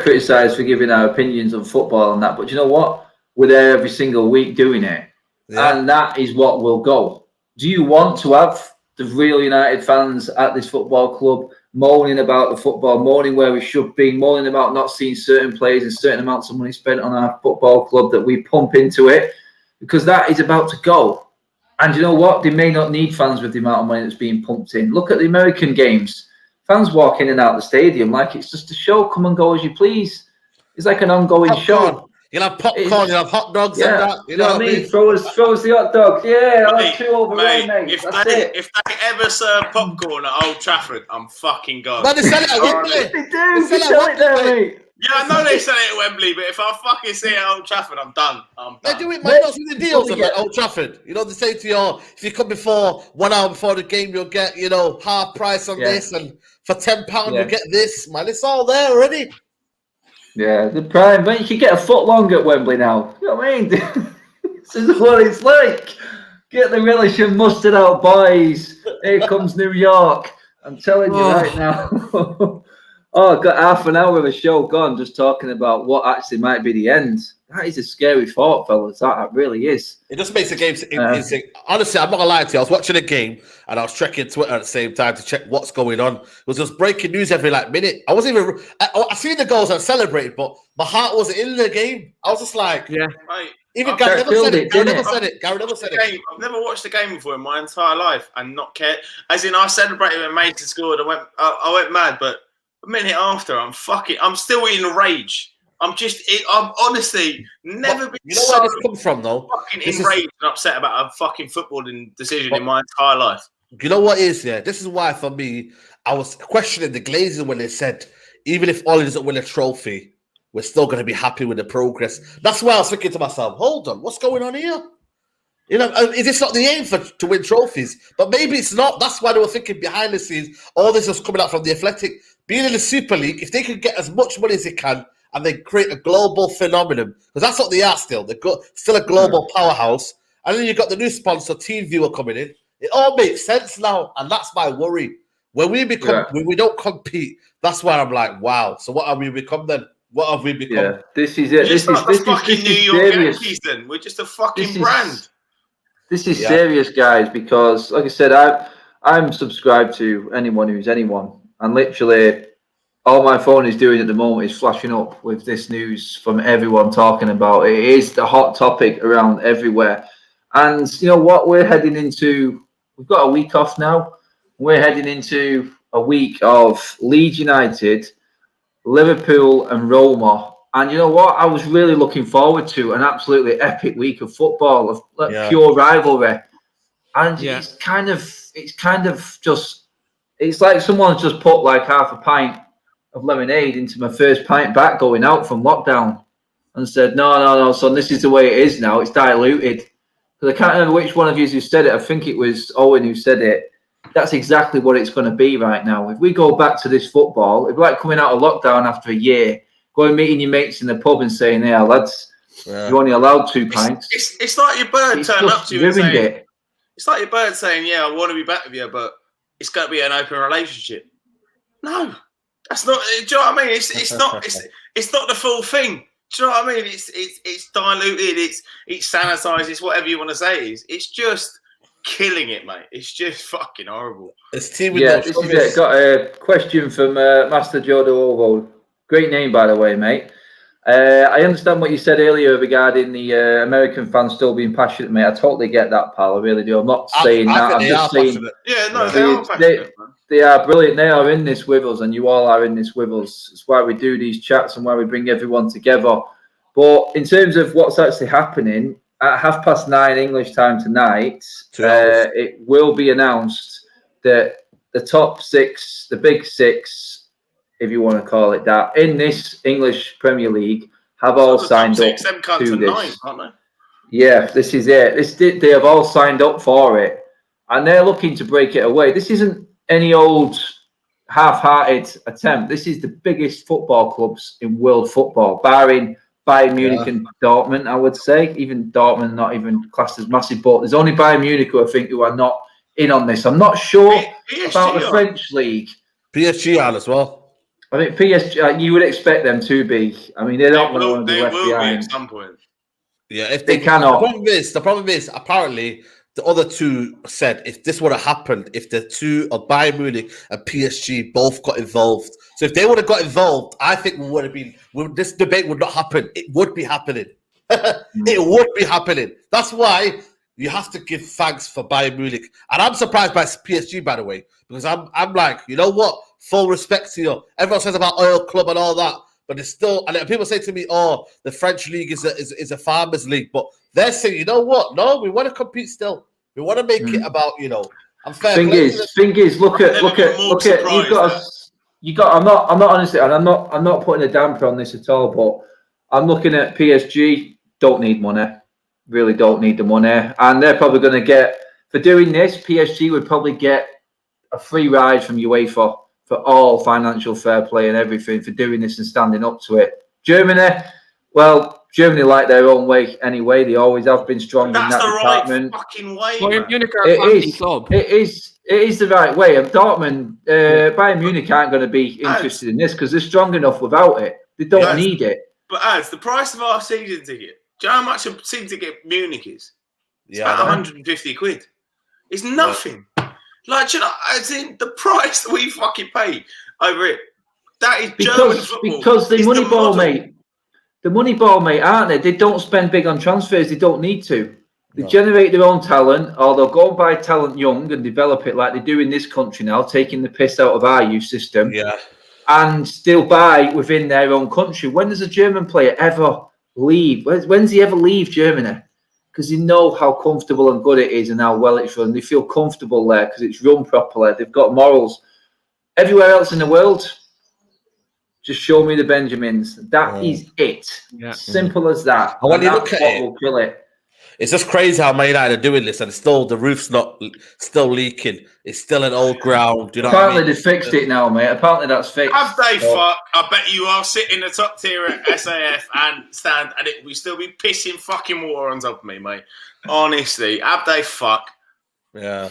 criticised for giving our opinions on football and that, but you know what? we're there every single week doing it. Yeah. And that is what will go. Do you want to have the real United fans at this football club moaning about the football, moaning where we should be, moaning about not seeing certain players and certain amounts of money spent on our football club that we pump into it? Because that is about to go. And you know what? They may not need fans with the amount of money that's being pumped in. Look at the American games. Fans walk in and out of the stadium like it's just a show. Come and go as you please. It's like an ongoing show. You'll have popcorn, you'll have hot dogs and that. You know what I mean? Throw us the hot dogs. Yeah, I'll have 2 over mate, mate. if they ever serve popcorn at Old Trafford, I'm fucking gone. But they sell it at Wembley. They do. They sell it there, mate. Yeah, I know they sell it at Wembley, but if I fucking see it at Old Trafford, I'm done. They do it, man. Not see the deals at Old Trafford. You know, they say to you, if you come before 1 hour before the game, you'll get, half price on this, and for £10 you'll get this, man. It's all there already. Yeah, the prime, but you can get a foot long at Wembley now. You know what I mean? This is what it's like. Get the relish and mustard out, boys. Here comes New York. I'm telling you right now. I've got half an hour of a show gone just talking about what actually might be the end. That is a scary thought, fellas. That really is. It just makes the game. Honestly, I'm not gonna lie to you. I was watching a game and I was checking Twitter at the same time to check what's going on. It was just breaking news every minute. I wasn't even. I seen the goals and celebrated, but my heart wasn't in the game. I was just like, yeah. Mate, even Gary never said it. Gary never said it. Gary never said it. I've never watched a game before in my entire life and not cared. As in, I celebrated when Matic scored. I went mad, but a minute after, I'm still in a rage. I'm honestly never been. You know where this comes from, though? Fucking enraged and upset about a fucking footballing decision in my entire life. You know what is? Yeah, this is why for me, I was questioning the Glazers when they said, even if Ollie doesn't win a trophy, we're still going to be happy with the progress. That's why I was thinking to myself, hold on, what's going on here? Is this not the aim to win trophies? But maybe it's not. That's why they were thinking behind the scenes. All this was coming out from the Athletic. Being in the Super League, if they can get as much money as they can and they create a global phenomenon, because that's what they are still. They're still a global powerhouse. And then you've got the new sponsor, Team Viewer, coming in. It all makes sense now, and that's my worry. When we don't compete, that's why I'm like, wow. So what have we become then? What have we become? Yeah, this is it. This is fucking New York Yankees. Then we're just a fucking brand. This is serious, guys, because like I said, I'm subscribed to anyone who's anyone, and literally all my phone is doing at the moment is flashing up with this news from everyone talking about it. It is the hot topic around everywhere. And you know what? We're heading into, we've got a week off now. We're heading into a week of Leeds United, Liverpool and Roma. And you know what? I was really looking forward to an absolutely epic week of football, of pure rivalry. And it's kind of just, it's like someone's just put like half a pint of lemonade into my first pint back going out from lockdown and said, no, son, this is the way it is now. It's diluted. Because I can't remember which one of you who said it. I think it was Owen who said it. That's exactly what it's going to be right now. If we go back to this football, it'd be like coming out of lockdown after a year, going meeting your mates in the pub and saying, "Hey, lads, you're only allowed 2 pints." It's like your bird turning up to you and saying, it. It's like your bird saying, "Yeah, I want to be back with you, but it's got to be an open relationship." No, that's not. Do you know what I mean? It's not. It's not the full thing. Do you know what I mean? It's diluted. It's sanitized. It's whatever you want to say. It's just killing it, mate. It's just fucking horrible. It's team with this is it. Got a question from Master Jodo Ovo. Great name, by the way, mate. I understand what you said earlier regarding the American fans still being passionate, mate. I totally get that, pal. I really do. I'm not saying that. I'm just saying. Yeah, no, they are passionate, man. They are brilliant. They are in this with us, and you all are in this with us. It's why we do these chats and why we bring everyone together. But in terms of what's actually happening, at 9:30 English time tonight, it will be announced that the top 6, the big 6, if you want to call it that, in this English Premier League have all signed up to this. Aren't they? Yeah, this is it. They have all signed up for it, and they're looking to break it away. This isn't any old half-hearted attempt. This is the biggest football clubs in world football, barring Bayern Munich and Dortmund, I would say. Even Dortmund not even classed as massive, but there's only Bayern Munich who I think who are not in on this. I'm not sure about the French league. PSG are as well. I think PSG, you would expect them to be. I mean, they're not going to want to be left behind. At some point. Yeah, if They cannot. The problem is apparently the other two said if this would have happened, if the two of Bayern Munich and PSG both got involved. So if they would have got involved, I think we would have been. This debate would not happen. It would be happening. It would be happening. That's why you have to give thanks for Bayern Munich. And I'm surprised by PSG, by the way, because I'm like, you know what? Full respect to you. Everyone says about Oil Club and all that, but it's still. And people say to me, "Oh, the French league is a farmers' league," but they're saying, you know what? No, we want to compete still. We want to make it about, I'm fair. Thing is, look at you got. I'm not honestly, and I'm not putting a damper on this at all. But I'm looking at PSG. Don't need money. Really don't need the money, and they're probably going to get for doing this. PSG would probably get a free ride from UEFA for all financial fair play and everything for doing this and standing up to it. Germany, well. Germany like their own way anyway. They always have been strong in that department. That's the right fucking way. Bayern Munich are a fancy club. It is the right way. And Dortmund, Bayern Munich aren't going to be interested in this because they're strong enough without it. They don't need it. But as the price of our season ticket, do you know how much a season ticket Munich is? It's about 150 quid. It's nothing. Like, as in the price that we fucking pay over it. That is German football. Because the money ball, mate. The money ball, mate, aren't they? They don't spend big on transfers. They don't need to. They generate their own talent, or they'll go and buy talent young and develop it like they do in this country now, taking the piss out of our youth system. Yeah. And still buy within their own country. When does a German player ever leave? When's he ever leave Germany? Because they know how comfortable and good it is and how well it's run. They feel comfortable there because it's run properly. They've got morals. Everywhere else in the world, just show me the Benjamins. That is it. Yeah. Simple as that. And when you look at it, will kill it. It's just crazy how Man United are doing this, and still the roof's not still leaking. It's still an old ground. You know Apparently they fixed it now, mate. Apparently that's fixed. Have they fuck? I bet you are sitting in the top tier at SAF and stand, and it will still be pissing fucking water on top of me, mate. Honestly, have they fuck? Yeah.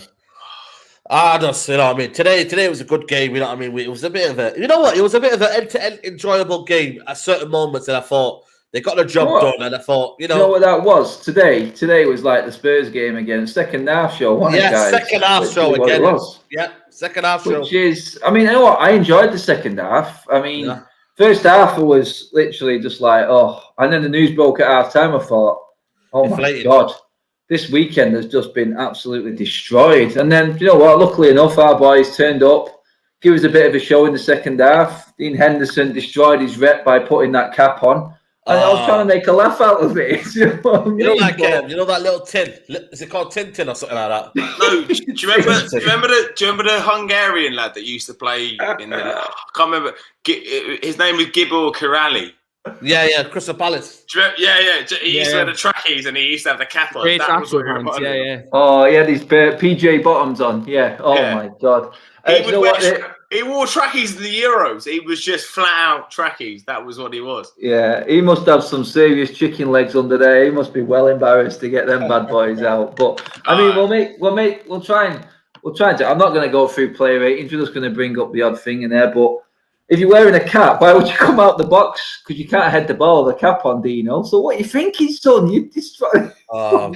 Just, you know what I mean? Today was a good game, you know what I mean? It was a bit of a, you know what? It was a bit of an end-to-end enjoyable game at certain moments that I thought they got the job done, and I thought, you know what that was? Today was like the Spurs game again. Second half show, wasn't it, guys? Second half show again. Yeah, second half show. Which is, I mean, you know what? I enjoyed the second half. I mean, first half was literally just like, and then the news broke at half time. I thought, my God. This weekend has just been absolutely destroyed. And then, you know what? Luckily enough, our boys turned up, gave us a bit of a show in the second half. Dean Henderson destroyed his rep by putting that cap on. And I was trying to make a laugh out of it. You know what I mean? You know that little tin? Is it called Tintin or something like that? No. Do you remember the Hungarian lad that used to play in the? I can't remember. His name was Gibor Kirali. Yeah, Crystal Palace. He used to wear the trackies and he used to have the cap on. Great actual hands, yeah. Oh, he had his PJ bottoms on. Yeah. Oh my God. He wore trackies in the Euros. He was just flat out trackies. That was what he was. Yeah, he must have some serious chicken legs under there. He must be well embarrassed to get them bad boys out. But I mean, we'll try and I'm not going to go through player ratings. We're just going to bring up the odd thing in there, but. If you're wearing a cap, why would you come out the box? Because you can't head the ball with a cap on, Dino. So what are you thinking, son? You destroy. Oh, my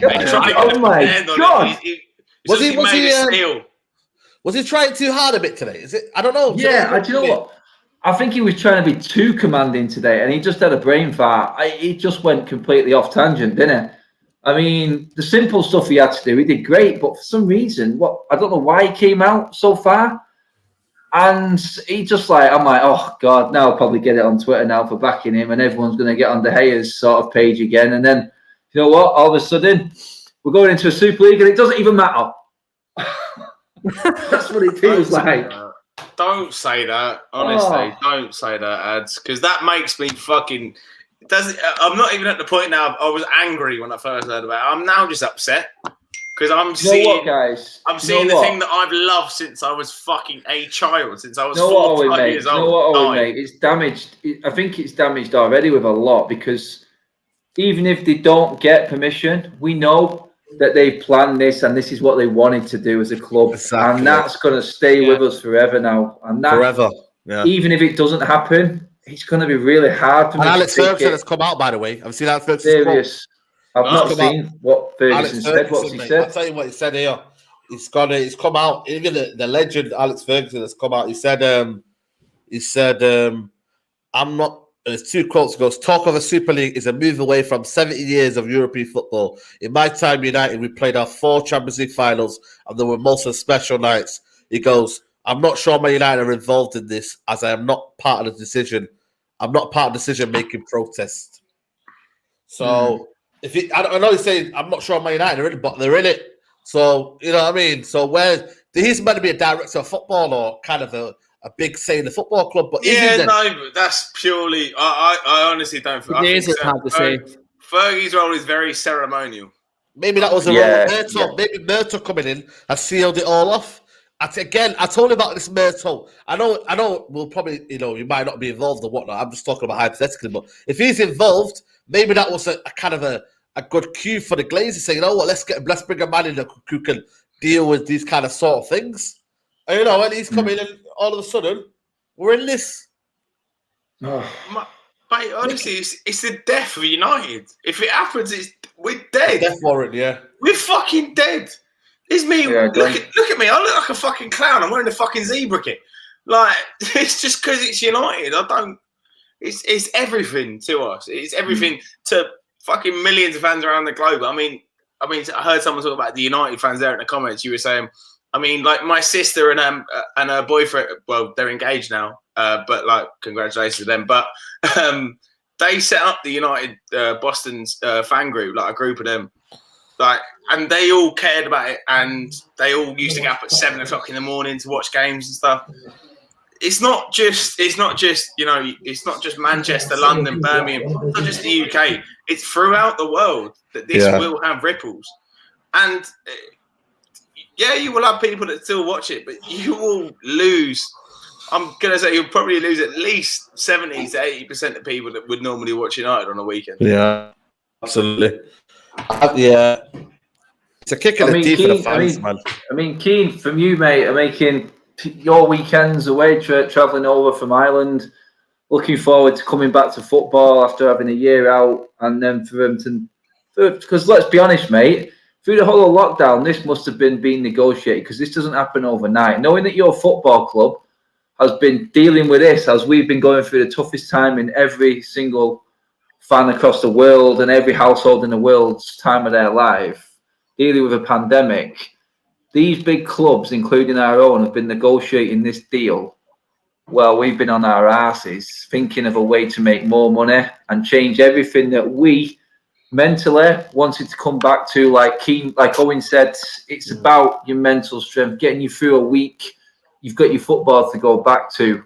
God! Was he trying too hard a bit today? Is it? I don't know. Yeah, do you know what? I think he was trying to be too commanding today, and he just had a brain fart. He just went completely off tangent, didn't he? I mean, the simple stuff he had to do, he did great, but for some reason, I don't know why he came out so far. And he just I'm like, oh God, now I'll probably get it on Twitter now for backing him, and everyone's going to get on De Gea's sort of page again. And then, you know what? All of a sudden, we're going into a Super League, and it doesn't even matter. That's what it feels like. Don't say that, honestly. Don't say that, Ads, because that makes me fucking. I'm not even at the point now. I was angry when I first heard about it. I'm now just upset. Because I'm seeing the thing that I've loved since I was fucking a child, since I was 4 years old. Mate? It's damaged. I think it's damaged already with a lot, because even if they don't get permission, we know that they've planned this and this is what they wanted to do as a club. Exactly. And that's going to stay with us forever now. And that, forever. Yeah. Even if it doesn't happen, it's going to be really hard to Alex Ferguson has come out, by the way. I've seen Alex Ferguson. Serious. I've not come seen what Ferguson Alex said. What's Ferguson, he mate. said? I'll tell you what he said here. He's come out. Even the legend Alex Ferguson has come out. He said, I'm not. There's 2 quotes. Goes, talk of a Super League is a move away from 70 years of European football. In my time, United, we played our 4 Champions League finals, and there were most of special nights. He goes, I'm not sure Man United are involved in this, as I am not part of the decision. I'm not part of decision-making protest. So, I know he's saying, I'm not sure Man United are in it, but they're in it. So, you know what I mean? So, he's meant to be a director of football or kind of a big say in the football club, but but that's purely. I honestly don't. I think Fergie's role is very ceremonial. Maybe that was a role of Murto. Yeah. Maybe Murto coming in has sealed it all off. I told you about this Murto. I know. We'll probably, you might not be involved or whatnot. I'm just talking about hypothetically, but if he's involved, maybe that was a kind of a good cue for the Glazers saying, you know what, let's bring a man in who can deal with these kind of sort of things. And when he's coming in, all of a sudden, we're in this. Mate, honestly, it's the death of United. If it happens, we're dead. Death warrant, yeah. We're fucking dead. It's me. Yeah, look at me. I look like a fucking clown. I'm wearing a fucking zebra kit. Like, it's just because it's United. It's everything to us. It's everything to fucking millions of fans around the globe. I mean, I heard someone talk about the United fans there in the comments. You were saying, like my sister and her boyfriend. Well, they're engaged now. But like, congratulations to them. But they set up the United Boston's fan group, like a group of them. Like, and they all cared about it, and they all used to get up at 7 o'clock in the morning to watch games and stuff. It's not just it's not just Manchester, London, Birmingham, it's not just the UK. It's throughout the world that this will have ripples. And you will have people that still watch it, but you will lose. I'm gonna say you'll probably lose at least 70 to 80% of people that would normally watch United on a weekend. Yeah, absolutely. It's a kick in the teeth for the fans, man. Keane, from you, mate, are making your weekends away, travelling over from Ireland, looking forward to coming back to football after having a year out, and then for them because let's be honest, mate, through the whole of lockdown, this must have been being negotiated, because this doesn't happen overnight. Knowing that your football club has been dealing with this as we've been going through the toughest time in every single fan across the world and every household in the world's time of their life, dealing with a pandemic. These big clubs, including our own, have been negotiating this deal. Well, we've been on our asses thinking of a way to make more money and change everything that we mentally wanted to come back to. Like Owen said, it's about your mental strength, getting you through a week. You've got your football to go back to.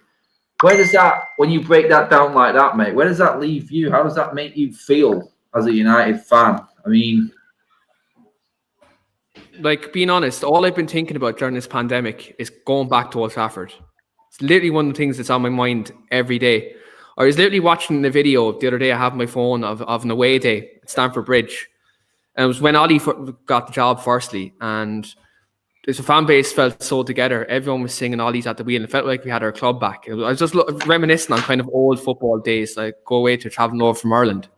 Where does that, when you break that down like that, mate, where does that leave you? How does that make you feel as a United fan? I mean, like, being honest, all I've been thinking about during this pandemic is going back to Old Trafford. It's literally one of the things that's on my mind every day. I was literally watching the video the other day. I have my phone of an away day at Stamford Bridge. And it was when Ollie got the job firstly, and the fan base felt so together. Everyone was singing Ollie's at the wheel. It felt like we had our club back. I was just reminiscing on kind of old football days, like go away to traveling over from Ireland.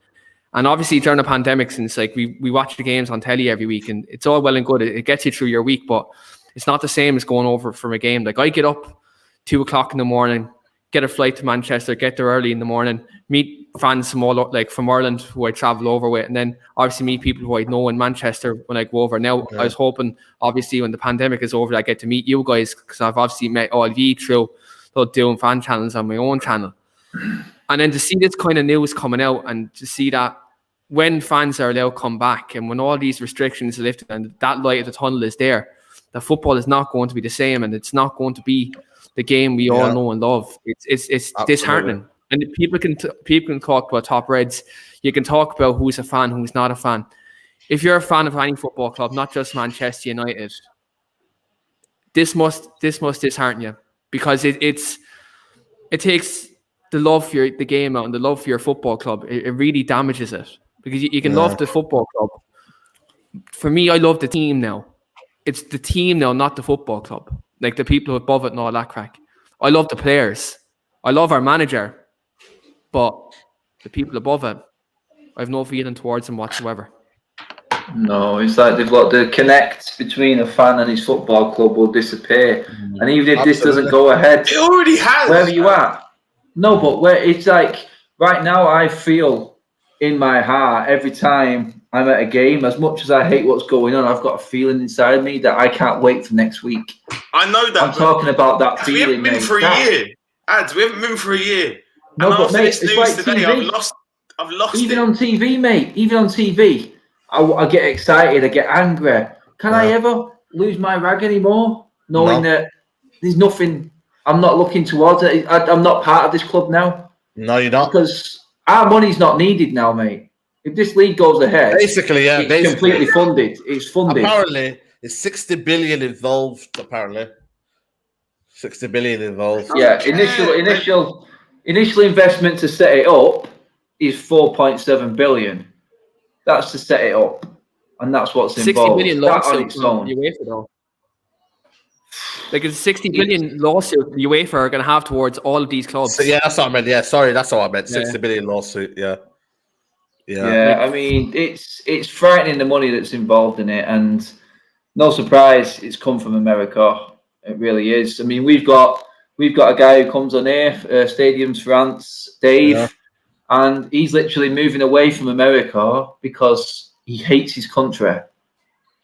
And obviously during the pandemic, since like we watch the games on telly every week, and it's all well and good. It gets you through your week, but it's not the same as going over from a game. Like, I get up 2 o'clock in the morning, get a flight to Manchester, get there early in the morning, meet fans from from Ireland who I travel over with, and then obviously meet people who I know in Manchester when I go over. Now, I was hoping, obviously, when the pandemic is over, I get to meet you guys, because I've obviously met all of you through doing fan channels on my own channel. And then to see this kind of news coming out, and to see that when fans are allowed to come back, and when all these restrictions are lifted and that light of the tunnel is there, the football is not going to be the same, and it's not going to be the game we all know and love. It's disheartening. And people can talk about top reds. You can talk about who's a fan, who's not a fan. If you're a fan of any football club, not just Manchester United, this must dishearten you, because it takes the love for the game out and the love for your football club. It really damages it, because you can love the football club. For me, I love the team now. It's the team now, not the football club. Like the people above it and all that crack. I love the players. I love our manager. But the people above it, I have no feeling towards them whatsoever. No, it's like they've got the connect between a fan and his football club will disappear. And even if this doesn't go ahead, It already has. wherever you are. No, but where it's like right now, I feel in my heart every time I'm at a game, as much as I hate what's going on, I've got a feeling inside me that I can't wait for next week. I know that. I'm talking about that feeling. We haven't been mate. for a year. Ads, we haven't been for a year. No, and but after mate, this it's news like today, TV. I've lost Even it. on TV, mate. Even on TV, I get excited. I get angry. Can I ever lose my rag anymore? Knowing that there's nothing. I'm not looking towards it. I'm not part of this club now. No, you're not. Because our money's not needed now, mate. If this league goes ahead, Basically, yeah, it's completely funded. It's funded. Apparently, it's 60 billion involved. Apparently, 60 billion involved. Yeah, initial investment to set it up is 4.7 billion. That's to set it up, and that's what's 60 involved. billion That on lawsuit its from own. UEFA though. Like it's 60 billion lawsuit the UEFA are going to have towards all of these clubs. So, yeah, that's what I meant. Yeah, sorry, that's what I meant. 60 Yeah. billion lawsuit. Yeah. Yeah, I mean, it's frightening the money that's involved in it, and no surprise, it's come from America. It really is. I mean, we've got a guy who comes on here, Stadiums France, Dave, and he's literally moving away from America because he hates his country.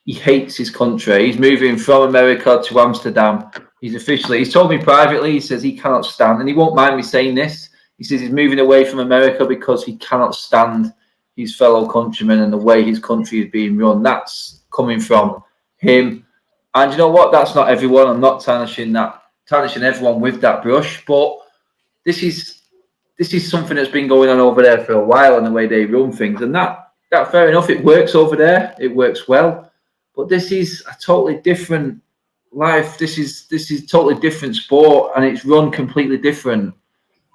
He hates his country. He's moving from America to Amsterdam. He's told me privately, he says he cannot stand, and he won't mind me saying this. He says he's moving away from America because he cannot stand his fellow countrymen and the way his country is being run. That's coming from him. And you know what? That's not everyone. I'm not tarnishing everyone with that brush, but this is something that's been going on over there for a while and the way they run things. And that fair enough, it works over there. It works well. But this is a totally different life. This is totally different sport, and it's run completely different.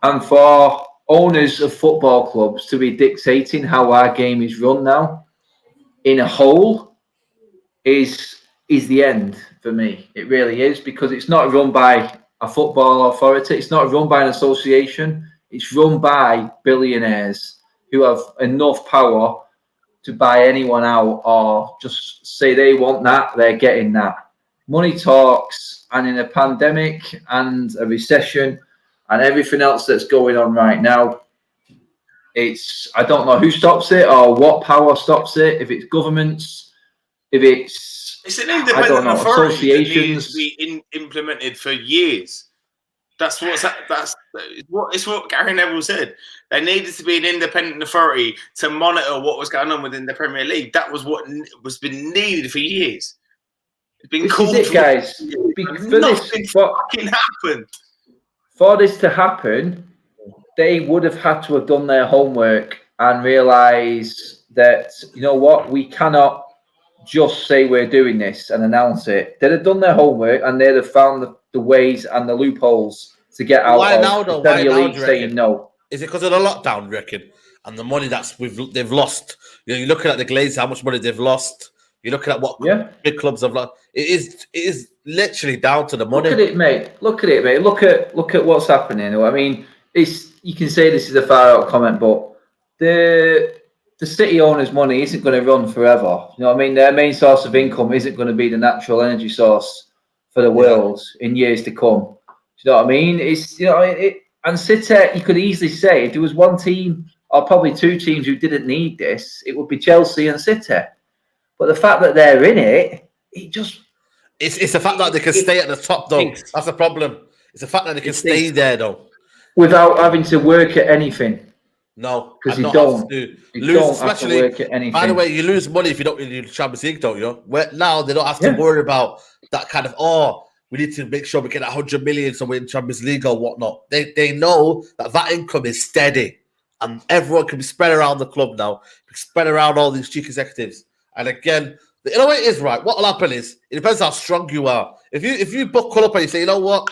And for owners of football clubs to be dictating how our game is run now, in a whole, is the end for me. It really is, because it's not run by a football authority. It's not run by an association. It's run by billionaires who have enough power to buy anyone out or just say they want that, they're getting that. Money talks, and in a pandemic and a recession and everything else that's going on right now, I don't know who stops it or what power stops it. If it's governments, if it's an independent authority that needs to be implemented for years. That's what Gary Neville said. There needed to be an independent authority to monitor what was going on within the Premier League. That was what was been needed for years. It's been called for guys. Nothing fucking happened. For this to happen, they would have had to have done their homework and realise that, you know what, we cannot just say we're doing this and announce it. They'd have done their homovwork and they'd have found the ways and the loopholes to get out of the Premier League saying no. Is it because of the lockdown, you reckon? And the money they've lost. You're looking at the Glazers, how much money they've lost. You're looking at what big clubs have lost. It is literally down to the money. Look at it, mate. Look at what's happening. I mean, you can say this is a far out comment, but the city owners' money isn't going to run forever. You know what I mean? Their main source of income isn't going to be the natural energy source for the world in years to come. Do you know what I mean? And City, you could easily say if there was one team or probably two teams who didn't need this, it would be Chelsea and City. But the fact that they're in it, it's the fact that they can stay at the top, though. That's the problem. It's the fact that they can stay there, though, without having to work at anything. No, because you don't. You don't have to work at anything. By the way, you lose money if you don't really do the Champions League, don't you? Now they don't have to worry about that kind of, we need to make sure we get 100 million so we're in Champions League or whatnot. They know that income is steady and everyone can be spread around the club now, spread around all these chief executives. And again, you know what it is, right? What will happen is, it depends how strong you are. If you buckle up and you say, you know what,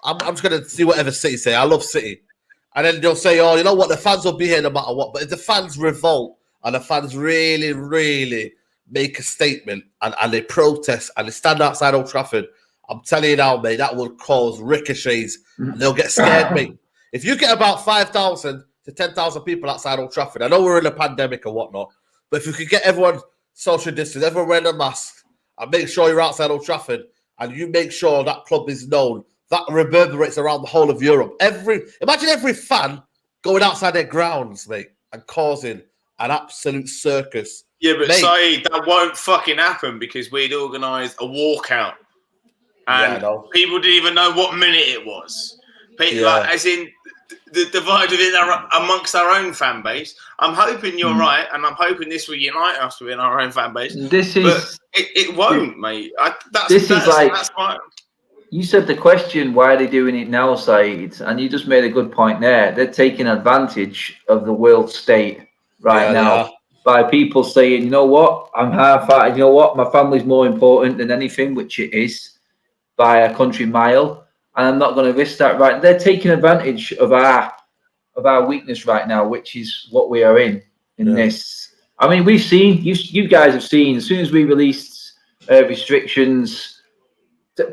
I'm just going to see whatever City say. I love City. And then they'll say, you know what, the fans will be here no matter what. But if the fans revolt and the fans really, really make a statement and they protest and they stand outside Old Trafford, I'm telling you now, mate, that will cause ricochets and they'll get scared, mate. If you get about 5,000 to 10,000 people outside Old Trafford, I know we're in a pandemic and whatnot, but if you could get everyone social distance, everyone wearing a mask, and make sure you're outside Old Trafford, and you make sure that club is known. That reverberates around the whole of Europe. Imagine every fan going outside their grounds, mate, and causing an absolute circus. Yeah, but mate, Saeed, that won't fucking happen because we'd organised a walkout, and people didn't even know what minute it was. People, like, as in the divide within amongst our own fan base. I'm hoping you're right, and I'm hoping this will unite us within our own fan base. But it won't, mate. That's fine. You said the question, why are they doing it now, Saeed? And you just made a good point there. They're taking advantage of the world state now by people saying, you know what, I'm half-hearted, you know what, my family's more important than anything, which it is, by a country mile, and I'm not going to risk that. Right? They're taking advantage of our weakness right now, which is what we are in this. I mean, we've seen, you guys have seen, as soon as we released restrictions,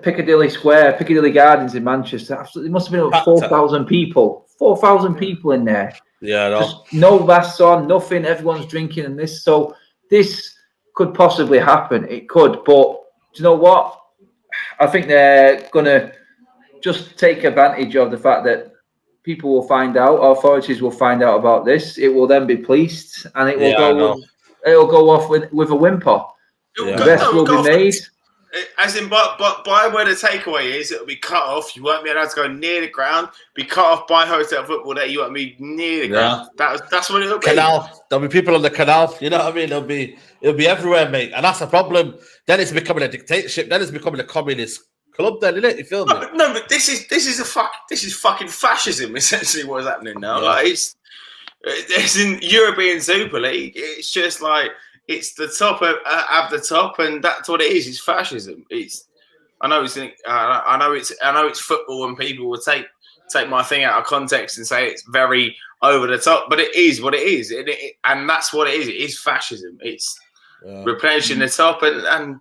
Piccadilly Square, Piccadilly Gardens in Manchester, absolutely must have been over 4,000 people. 4,000 people in there. Yeah, just no masks on, nothing. Everyone's drinking and this. So this could possibly happen. It could, but do you know what? I think they're gonna just take advantage of the fact that people will find out, authorities will find out about this. It will then be policed, and it will it'll go off with a whimper. The rest will be made. As in, but by where the takeaway is, it'll be cut off. You won't be allowed to go near the ground. Be cut off by hotel football day. You won't be near the ground. That's what it'll be. Canal. There'll be people on the canal. You know what I mean? It'll be everywhere, mate. And that's a problem. Then it's becoming a dictatorship. Then it's becoming a communist club. Then, isn't it? You feel me? No, but this is fucking fascism. Essentially, what's happening now? Yeah. Like it's in European Super League. It's just like. It's the top of the top, and that's what it is. It's fascism. I know it's football, and people will take my thing out of context and say it's very over the top, but it is what it is, and that's what it is. It is fascism. It's replenishing the top, and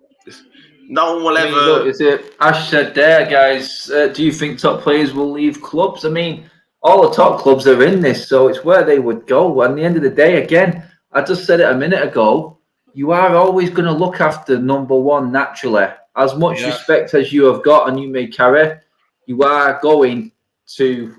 no one will ever. Look, is it Ash said there, guys? Do you think top players will leave clubs? I mean, all the top clubs are in this, so it's where they would go. And at the end of the day, again, I just said it a minute ago. You are always going to look after number one naturally. As much respect as you have got and you may carry, you're going to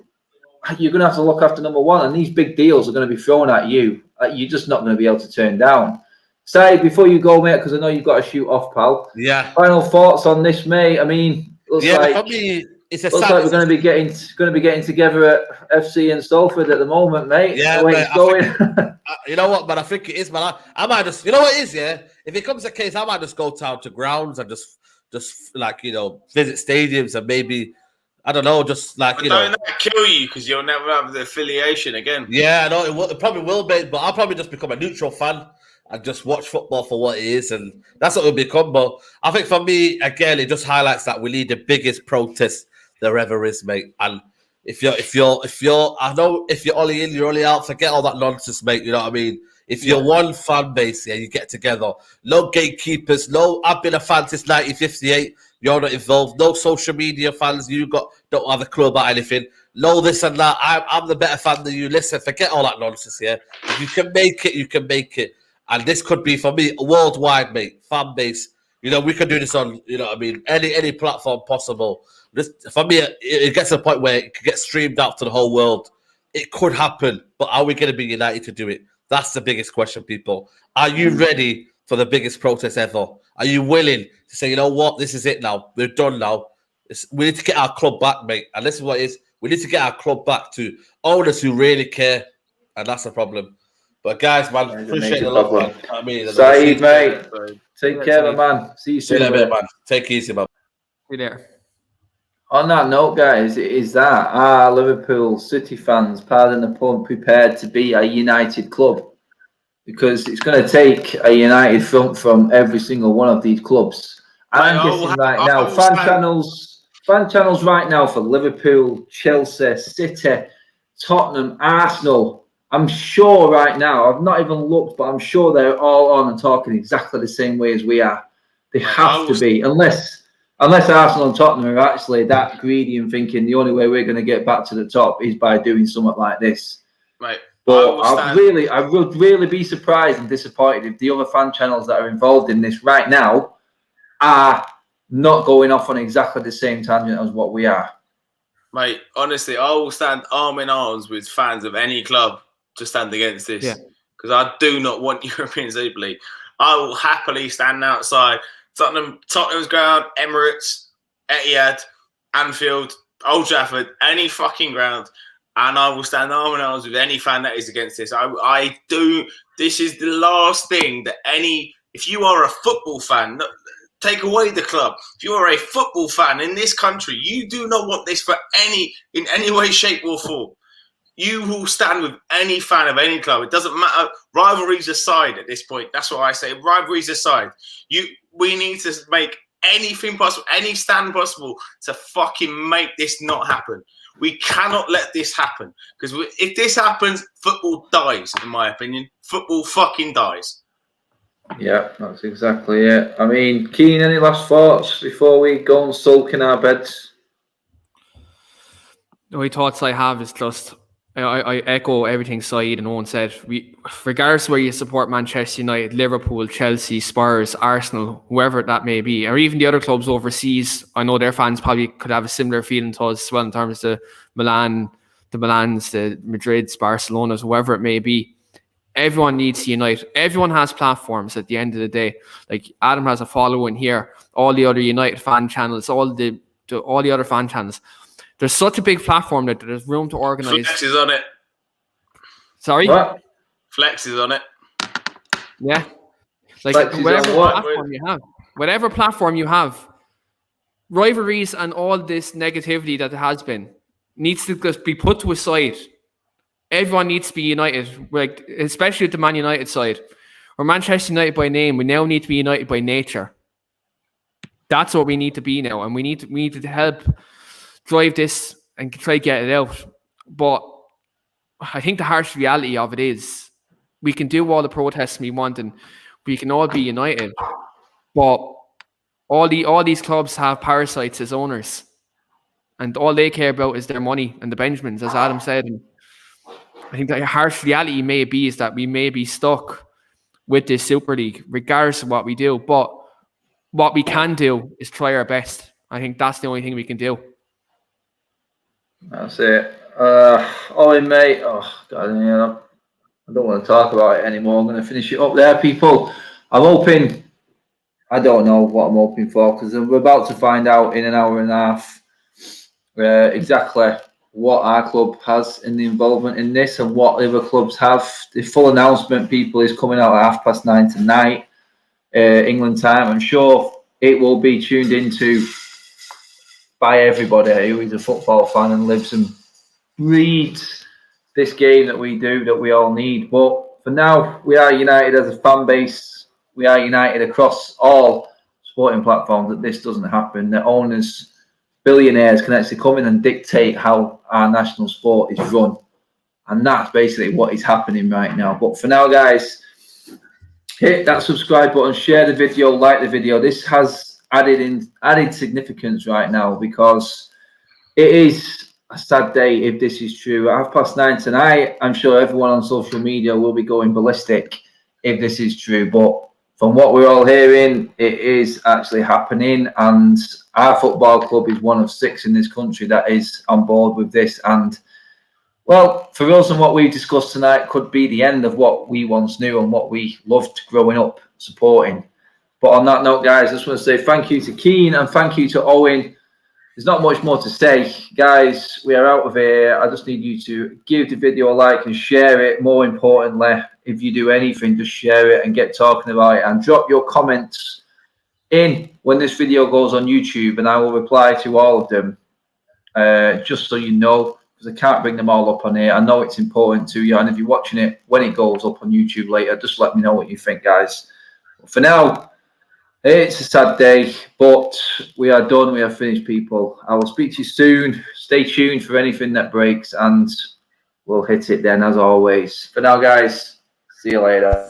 have to look after number one. And these big deals are going to be thrown at you. You're just not going to be able to turn down. Say, before you go, mate, because I know you've got to shoot off, pal. Yeah. Final thoughts on this, mate? I mean, looks like we're going to be getting together at FC in Salford at the moment, mate. Yeah, the way it's going. You know what, but I think it is, man. I might just, you know what it is, yeah? If it comes a case, I might just go down to grounds and just like, you know, visit stadiums and maybe, I don't know, just like, you know. Don't that kill you because you'll never have the affiliation again? Yeah, I know, it probably will be, but I'll probably just become a neutral fan and just watch football for what it is, and that's what it'll become. But I think for me, again, it just highlights that we need the biggest protest there ever is, mate. And if you're only in, you're only out. Forget all that nonsense, mate. You know what I mean? If you're one fan base, you get together. No gatekeepers. No, I've been a fan since 1958. You're not involved. No social media fans. Don't have a clue about anything. No this and that. I'm the better fan than you. Listen, forget all that nonsense. Yeah, if you can make it, you can make it. And this could be for me worldwide, mate. Fan base. You know, we could do this on, you know what I mean, any platform possible. This, for me, it gets to a point where it could get streamed out to the whole world. It could happen, but are we going to be united to do it? That's the biggest question, people. Are you ready for the biggest protest ever? Are you willing to say, you know what, this is it now. We're done now. We need to get our club back, mate. And this is what it is. We need to get our club back to owners who really care. And that's the problem. But guys, man, appreciate the love, man. I mean, Saeed, mate. Take care, man. See you soon, man. Take it easy, man. See you there. On that note, guys, it is that Liverpool City fans, pardon the pun, prepared to be a united club, because it's going to take a united front from every single one of these clubs. I'm guessing right now, fan channels right now for Liverpool, Chelsea, City, Tottenham, Arsenal. I'm sure right now, I've not even looked, but I'm sure they're all on and talking exactly the same way as we are. They have to be, unless Arsenal and Tottenham are actually that greedy and thinking the only way we're going to get back to the top is by doing something like this. Right. But I would really be surprised and disappointed if the other fan channels that are involved in this right now are not going off on exactly the same tangent as what we are. Mate, honestly, I will stand arm in arms with fans of any club to stand against this. Because I do not want European Super League. I will happily stand outside Tottenham's ground, Emirates, Etihad, Anfield, Old Trafford, any fucking ground, and I will stand arm in arms with any fan that is against this. I do. This is the last thing that if you are a football fan, take away the club. If you are a football fan in this country, you do not want this in any way, shape, or form. You will stand with any fan of any club. It doesn't matter. Rivalries aside at this point. That's what I say. Rivalries aside. We need to make anything possible, any stand possible to fucking make this not happen. We cannot let this happen. Because if this happens, football dies, in my opinion. Football fucking dies. Yeah, that's exactly it. I mean, Keane, any last thoughts before we go and sulk in our beds? The only thoughts I have is just, I echo everything Saeed and Owen said. Regardless where you support Manchester United, Liverpool, Chelsea, Spurs, Arsenal, whoever that may be, or even the other clubs overseas, I know their fans probably could have a similar feeling to us as well in terms of the Milans, the Madrids, Barcelonas, whoever it may be. Everyone needs to unite. Everyone has platforms at the end of the day. Like Adam has a following here. All the other United fan channels, all the other fan channels. There's such a big platform that there's room to organise. Flex is on it. Sorry? What? Flex is on it. Yeah. Like Flex whatever platform you have, rivalries and all this negativity that there has been needs to just be put to a side. Everyone needs to be united, like especially at the Man United side. We're Manchester United by name. We now need to be united by nature. That's what we need to be now, and we need to help drive this and try to get it out. But I think the harsh reality of it is we can do all the protests we want and we can all be united. But all these clubs have parasites as owners, and all they care about is their money and the Benjamins, as Adam said. And I think the harsh reality may be is that we may be stuck with this Super League, regardless of what we do. But what we can do is try our best. I think that's the only thing we can do. That's it. Mate. Oh, God, I don't want to talk about it anymore. I'm going to finish it up there, people. I'm hoping. I don't know what I'm hoping for because we're about to find out in an hour and a half exactly what our club has in the involvement in this and what other clubs have. The full announcement, people, is coming out at 9:30 tonight, England time. I'm sure it will be tuned into by everybody who is a football fan and lives and breathes this game that we do, that we all need. But for now, we are united as a fan base. We are united across all sporting platforms that this doesn't happen. The owners, billionaires can actually come in and dictate how our national sport is run. And that's basically what is happening right now. But for now, guys, hit that subscribe button, share the video, like the video. This has added significance right now because it is a sad day if this is true. At 9:30 tonight, I'm sure everyone on social media will be going ballistic if this is true. But from what we're all hearing, it is actually happening. And our football club is one of 6 in this country that is on board with this. And, well, for us and what we've discussed tonight could be the end of what we once knew and what we loved growing up supporting. But on that note, guys, I just want to say thank you to Keane and thank you to Owen. There's not much more to say. Guys, we are out of here. I just need you to give the video a like and share it. More importantly, if you do anything, just share it and get talking about it. And drop your comments in when this video goes on YouTube, and I will reply to all of them, just so you know, because I can't bring them all up on here. I know it's important to you, and if you're watching it when it goes up on YouTube later, just let me know what you think, guys. But for now, it's a sad day, but we are done. We are finished, people. I will speak to you soon. Stay tuned for anything that breaks, and we'll hit it then, as always. For now, guys, see you later.